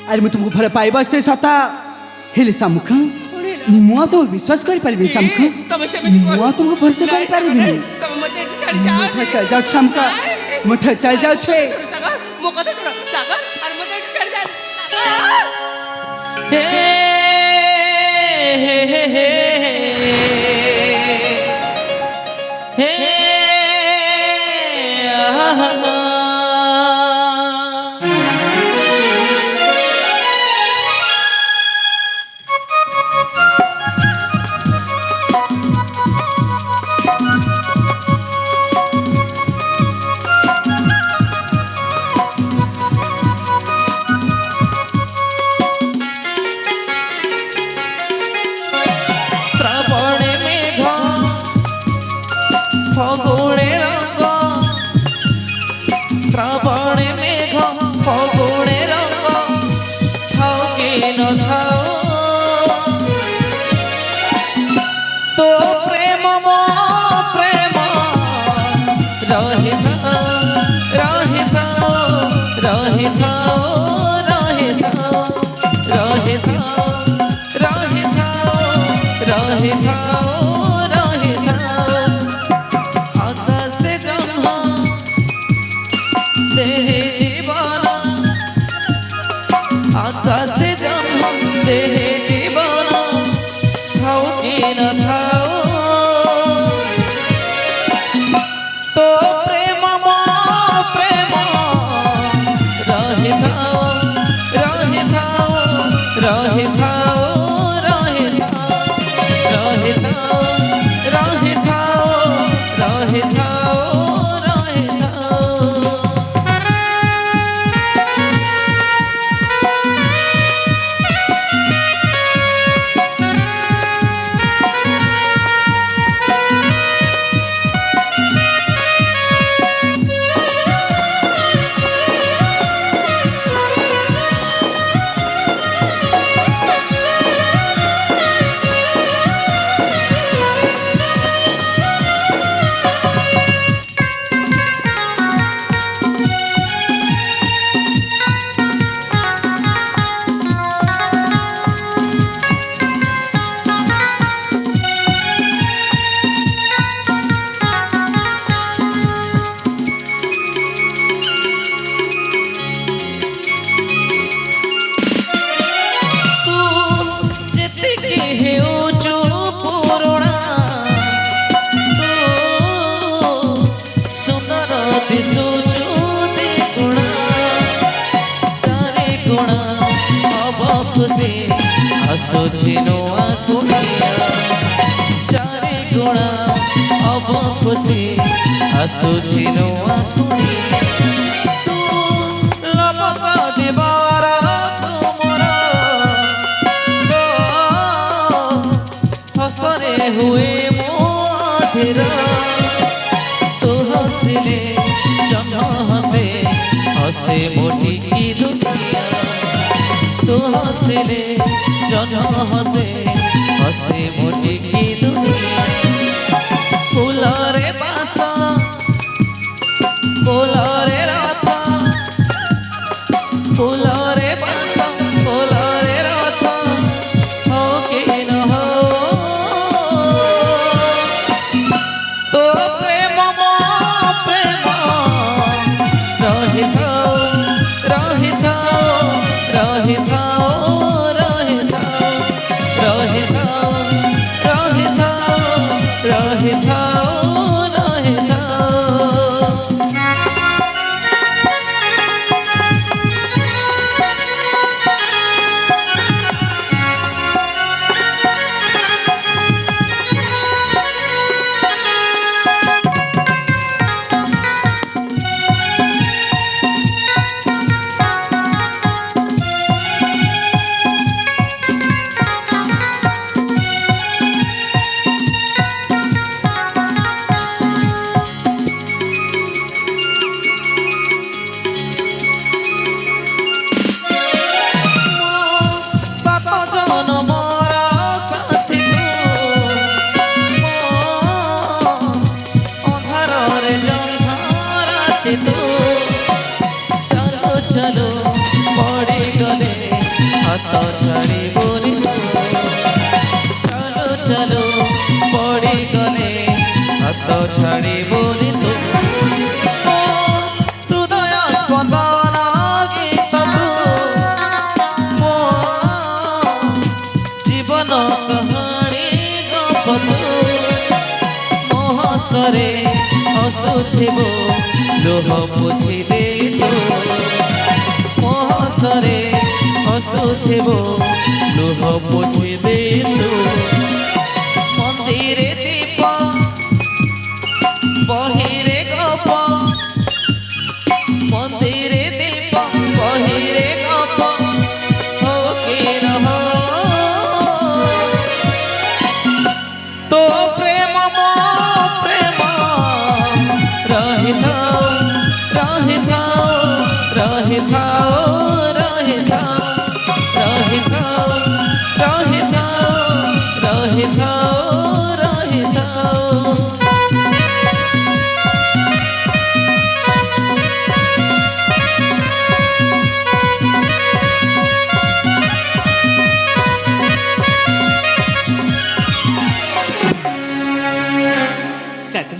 ଆରେ ମୁଁ ତୁମକୁ ଭଲ ପାଇ ବସିଥିଲି ସତ, ହେଲେ ଶାମୁକା ମୁଁ ଆଉ ତୁମକୁ ବିଶ୍ୱାସ କରିପାରିବିନି ଶାମୁକା। ତମେ ସେମିତି ମୁଁ ଆଉ ତୁମକୁ ଭରସା କରିପାରିବିନି। ତମେ ମତେ ଏଠୁ ଛାଡ଼ି ଯାଅ। ଚାଲି ଯାଉଛି ଶାମୁକା, ମୁଁ ଚାଲି ଯାଉଛି। ଶୁଣ ସାଗର, ମୋ କଥା ଶୁଣ ସାଗର, ଆରେ ମତେ ଏଠୁ ଛାଡ଼ି ଯାଅ।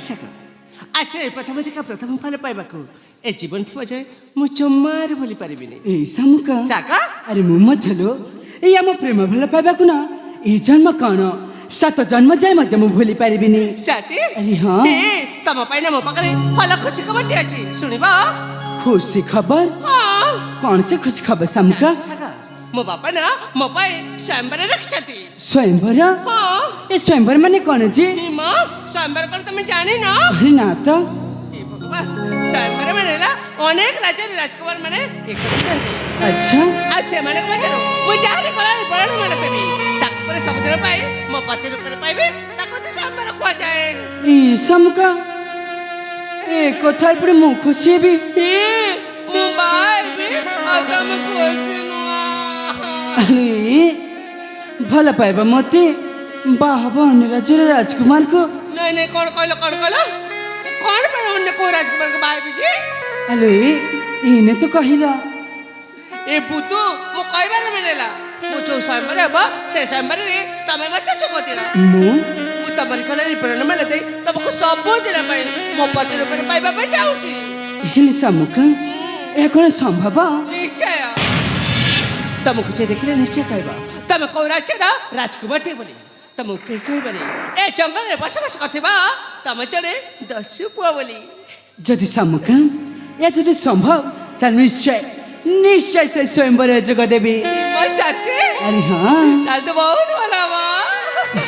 ସାଙ୍ଗ ଆଚ୍ଛା ପ୍ରଥମ ଦେଖା ପ୍ରଥମ ଫଳ ପାଇବାକୁ ଏ ଜୀବନ ଥିବା ଯାଏ ମୁଁ ଜମାରୁ ଭୁଲି ପାରିବିନି ଏ ଶାମୁକା ସାଙ୍ଗ ଆରେ ମୁଁ ମଧ୍ୟଲୋ ଏଇ ଆମ ପ୍ରେମ ଭଲ ପାଇବାକୁ ନା ଏ ଜନ୍ମ କ'ଣ 7 ଜନ୍ମ ଯାଏ ମଧ୍ୟ ମୁଁ ଭୁଲି ପାରିବିନି ସାଥୀ ଆରେ ହଁ ତମ ପାଇଁ ନା ମୋ ପାଖରେ ଭଲ ଖୁସି ଖବରଟି ଅଛି ଶୁଣିବ ଖୁସି ଖବର ହଁ କ'ଣ ସେ ଖୁସି ଖବର ଶାମୁକା ସାଙ୍ଗ ମୋ ବାପା ନା ମୋ ପାଇଁ ସ୍ୱୟଂବର ରଖିଛନ୍ତି ସ୍ୱୟଂବର ହଁ ଏ ସ୍ୱୟଂବର ମାନେ କ'ଣ ଯେ ମା ସ୍ୱୟଂବର କ'ଣ ତମେ ଜାଣିନ ଆରେ ନା ତ ଏ ଭଗବାନ ସ୍ୱୟଂବର ମାନେ ହେଲା ଅନେକ ରାଜ୍ୟର ରାଜକୁମାର ମାନେ ଏକତ୍ରିତ ଆଚ୍ଛା ଆଉ ସେମାନଙ୍କ ମଧ୍ୟରୁ ମୁଁ ଯାହାରି କଳାରେ ବରଣ ମାନ ଦେବି ତାକୁ ପରେ ସବୁଦିନ ପାଇଁ ମୋ ପତି ରୂପରେ ପାଇବେ ତାକୁ ତ ସ୍ୱୟଂବର କୁହାଯାଏ ଏ ଶାମୁକା ଏ କଥା ଉପରେ ମୁଁ ଖୁସି ହେବି ମୁଁ ବାଇବି ଆଉ ତମେ ଖୁସି ନୁହଁ ଆରେ ଭଲ ପାଇବା ମତେ ବାହବ ଅନ୍ୟ ରାଜ୍ୟର ରାଜକୁମାରକୁ ନାଇଁ ନାଇଁ କ'ଣ କହିଲ କ'ଣ ପାଇଁ ଅନ୍ୟ କୋଉ ରାଜକୁମାରଙ୍କୁ ବାହାବି ଯେ ଆରେ ଏନେ ତ କହିଲା ଏ ବୁତୁ ମୁଁ କହିବାର ମିଳିଲା ମୁଁ ଯୋଉ ସ୍ୱୟଂବର ହେବ ସେ ସ୍ୱୟଂବରରେ ତମେ ମଧ୍ୟ ଯୋଗ ଦିଅ ମୁଁ ମୁଁ ତମରି କଲାରେ ପ୍ରେରଣା ମେଳ ଦେଇ ତମକୁ ସବୁଦିନ ପାଇଁ ମୋ ପତି ରୂପରେ ପାଇବା ପାଇଁ ଚାହୁଁଛି ହେଲେ ଶାମୁକା ଏହା କ'ଣ ସମ୍ଭବ ନିଶ୍ଚୟ ତମକୁ ଯେ ଦେଖିଲେ ନିଶ୍ଚୟ କହିବ ତମେ କୋଉ ରାଜ୍ୟର ରାଜକୁମାରଟି ବୋଲି ତମକୁ କେହି କହିବନି ଏ ଜଙ୍ଗଲରେ ବସବାସ କରିଥିବା ତମେ ଜଣେ ଦସ୍ୟୁ ପୁଅ ବୋଲି ଯଦି ଶାମୁକା ଏହା ଯଦି ସମ୍ଭବ ତାହେଲେ ନିଶ୍ଚୟ ନିଶ୍ଚୟ ସେ ସ୍ୱୟଂବର ଯୋଗ ଦେବି ମୋ ସାଥୀ ଆରେ ହଁ ତାହେଲେ ତ ବହୁତ ଭଲ ହବ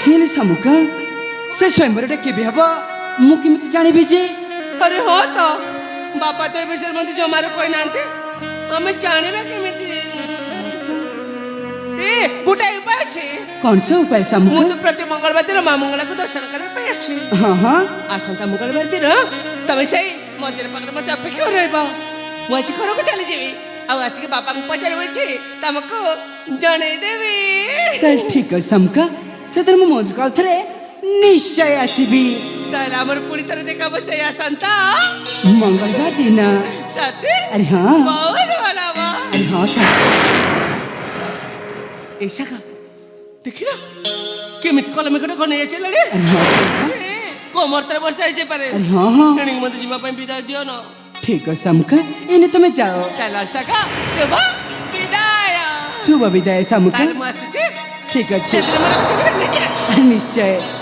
ହେଲେ ଶାମୁକା ସେ ସ୍ୱୟଂବରଟା କେବେ ହବ ମୁଁ କେମିତି ଜାଣିବି ଯେ ଆରେ ହଁ ତ ବାପା ତ ଏ ବିଷୟରେ ମୋତେ ଜମାରୁ କହିନାହାନ୍ତି ଆମେ ଜାଣିବା କେମିତି ଗୋଟାଏ ଉପାୟ ଅଛି କ'ଣ ସେ ଉପାୟ ମୁଁ ଶାମୁକା ତ ପ୍ରତି ମଙ୍ଗଳବାର ଦିନ ମା ମଙ୍ଗଳାକୁ ଦର୍ଶନ କରିବା ପାଇଁ ଆସିଛି ହଁ ହଁ ଆସନ୍ତା ମଙ୍ଗଳବାର ଦିନ ତମେ ସେଇ ମନ୍ଦିର ପାଖରେ ମୋତେ ଅପେକ୍ଷା କରି ରହିବ ମୁଁ ଆଜି ଘରକୁ ଚାଲିଯିବି ଆଉ ଆସିକି ବାପାଙ୍କୁ ପଚାରିବି ତମକୁ ଜଣେଇଦେବି ତାହେଲେ ଠିକ ଅଛି ଶାମୁକା ସେଦିନ ମୁଁ ମନ୍ଦିରକୁ ଆଉ ଥରେ ନିଶ୍ଚୟ ଆସିବି ତାହେଲେ ଆମର ପୁଣି ଥରେ ଦେଖା ହବ ସେଇ ଆସନ୍ତା ମଙ୍ଗଳବାର ଦିନ ସାଥୀ ଆରେ ହଁ ବହୁତ ଭଲ ହବ ଆରେ ହଁ ଶାମୁକା এই শাখা দেখিল কেমিতি কলমে কোটে কোন এসেলানি আরে ହଁ ଶାମୁକା কোমরতরে বর্ষা হইছে পারে আরে ହଁ ହଁ এণিক মতে ଯିବା ପାଇଁ ବିଦାୟ ଦିଅ ନା ଠିକ ଅଛି ଶାମୁକା ଏନେ ତମେ ଯାଅ ତାହେଲେ শাখা শুভ ବିଦାୟ ଶୁଭ ବିଦାୟ ଶାମୁକା ତାହେଲେ ମୁଁ ଆସୁଛି ଠିକ ଅଛି ସେଦିନ ମୋର କିଛି ନିଶ୍ଚୟ ଆସ ନିଶ୍ଚୟ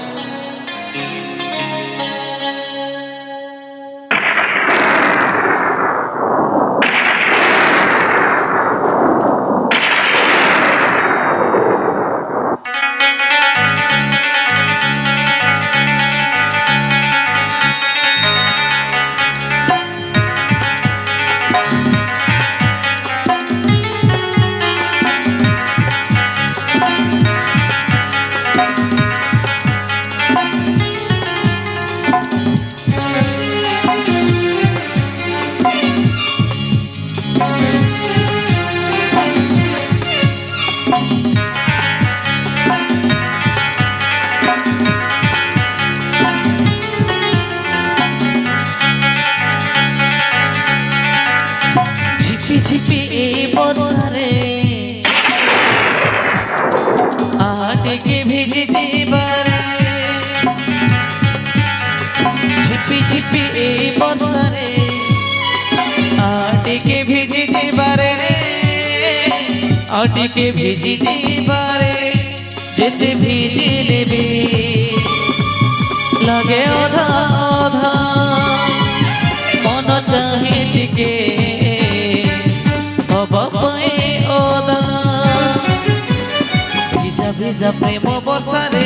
ঝিপি বর্ষারে আটকে ভিজে দিবারে ঝিপি বর্ষারে আটকে ভিজে দিবারে আটকে ভিজে দিবারে যেতে ভিজে নেবে লাগে অধা অধা মন চাহে টিকে ওদা ভিজা ভিজা প্রেম বর্ষারে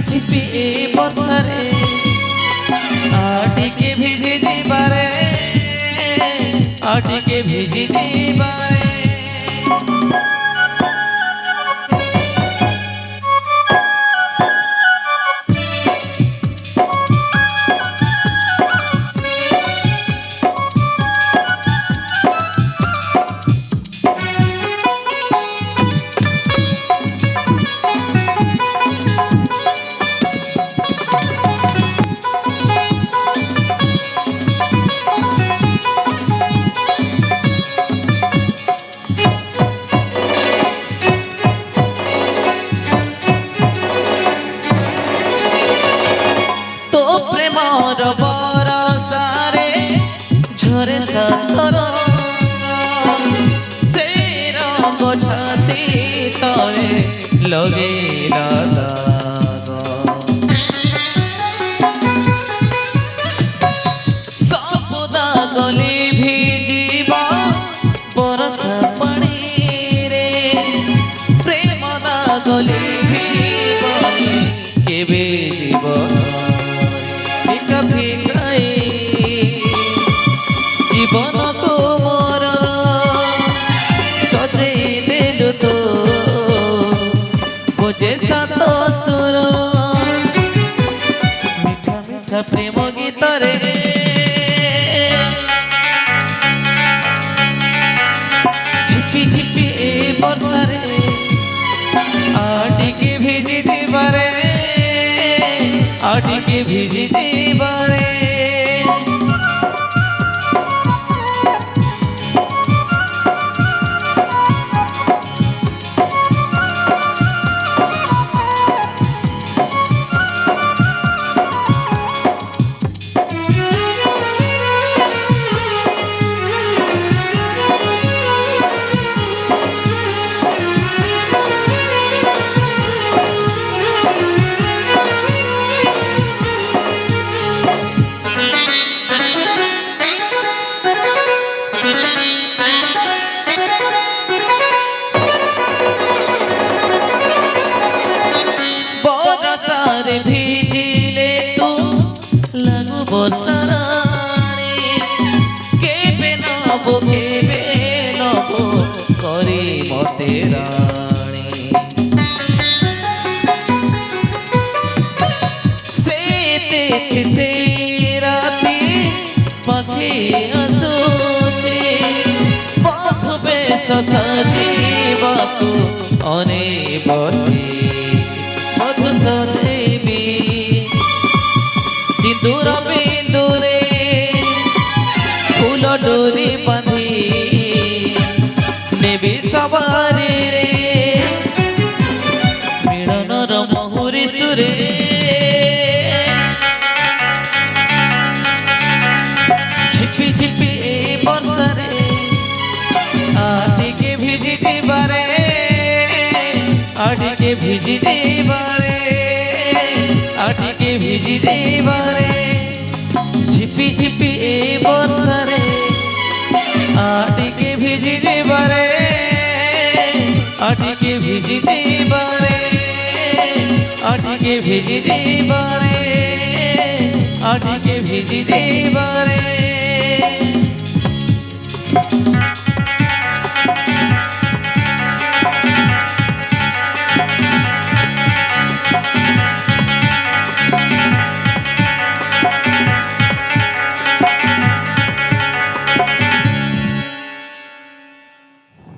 ঝিপি বর্ষারে আটিকে ভিজে দিবারে আটিকে ভিজে দিবারে ପ୍ରେମର ବରସାରେ ଝରେ ସାତର ସେ ରଙ୍ଗ ଛାତି ତଳେ ଲଗେଇଲା ଦାଗ ସବୁ ଦାଗ ଲିଭିଯିବ ବରଷା ପାଣିରେ ପ୍ରେମ ଦାଗ ଲିଭିବନି କେବେ ଯିବ ଫିକା ଫିକାଇ ଜୀବନକୁ ମୋର ସଜେଇ ଦେଲୁ ତୁ ବୋଝେ ସାତ ସୁର ମିଠା ମିଠା ପ୍ରେମ ଗୀତରେ ଝିପି ଝିପି ଏ ବର୍ଷାରେ ଆଟିକେ ଭିଜି ଯିବାରେ ଆଟିକେ ଭିଜି ଯିବାରେ বরসারে ভিজিলে তু লাগু বর্ষারাণী কেবে নব করে মতে রাণী সে রাতি পাখি আসুছে মধুবে সখা জীবাকু অনে বসে মধু সদেবী সিঁদুর বিন্দুরে ফুল ডোরি বাঁধি নেবি সবারে রে মিলনর মহুরি সুরে ঝিপি ঝিপি এ বর্ষারে আটিকে ভিজি দিবারে আটিকে ভিজি দিবারে আটিকে ভিজি দিবারে ঝিপি ঝিপি এ বর্ষারে আটিকে ভিজি দিবারে আটিকে ভিজি দিবারে আটিকে ভিজি দিবারে আটিকে ভিজি দিবারে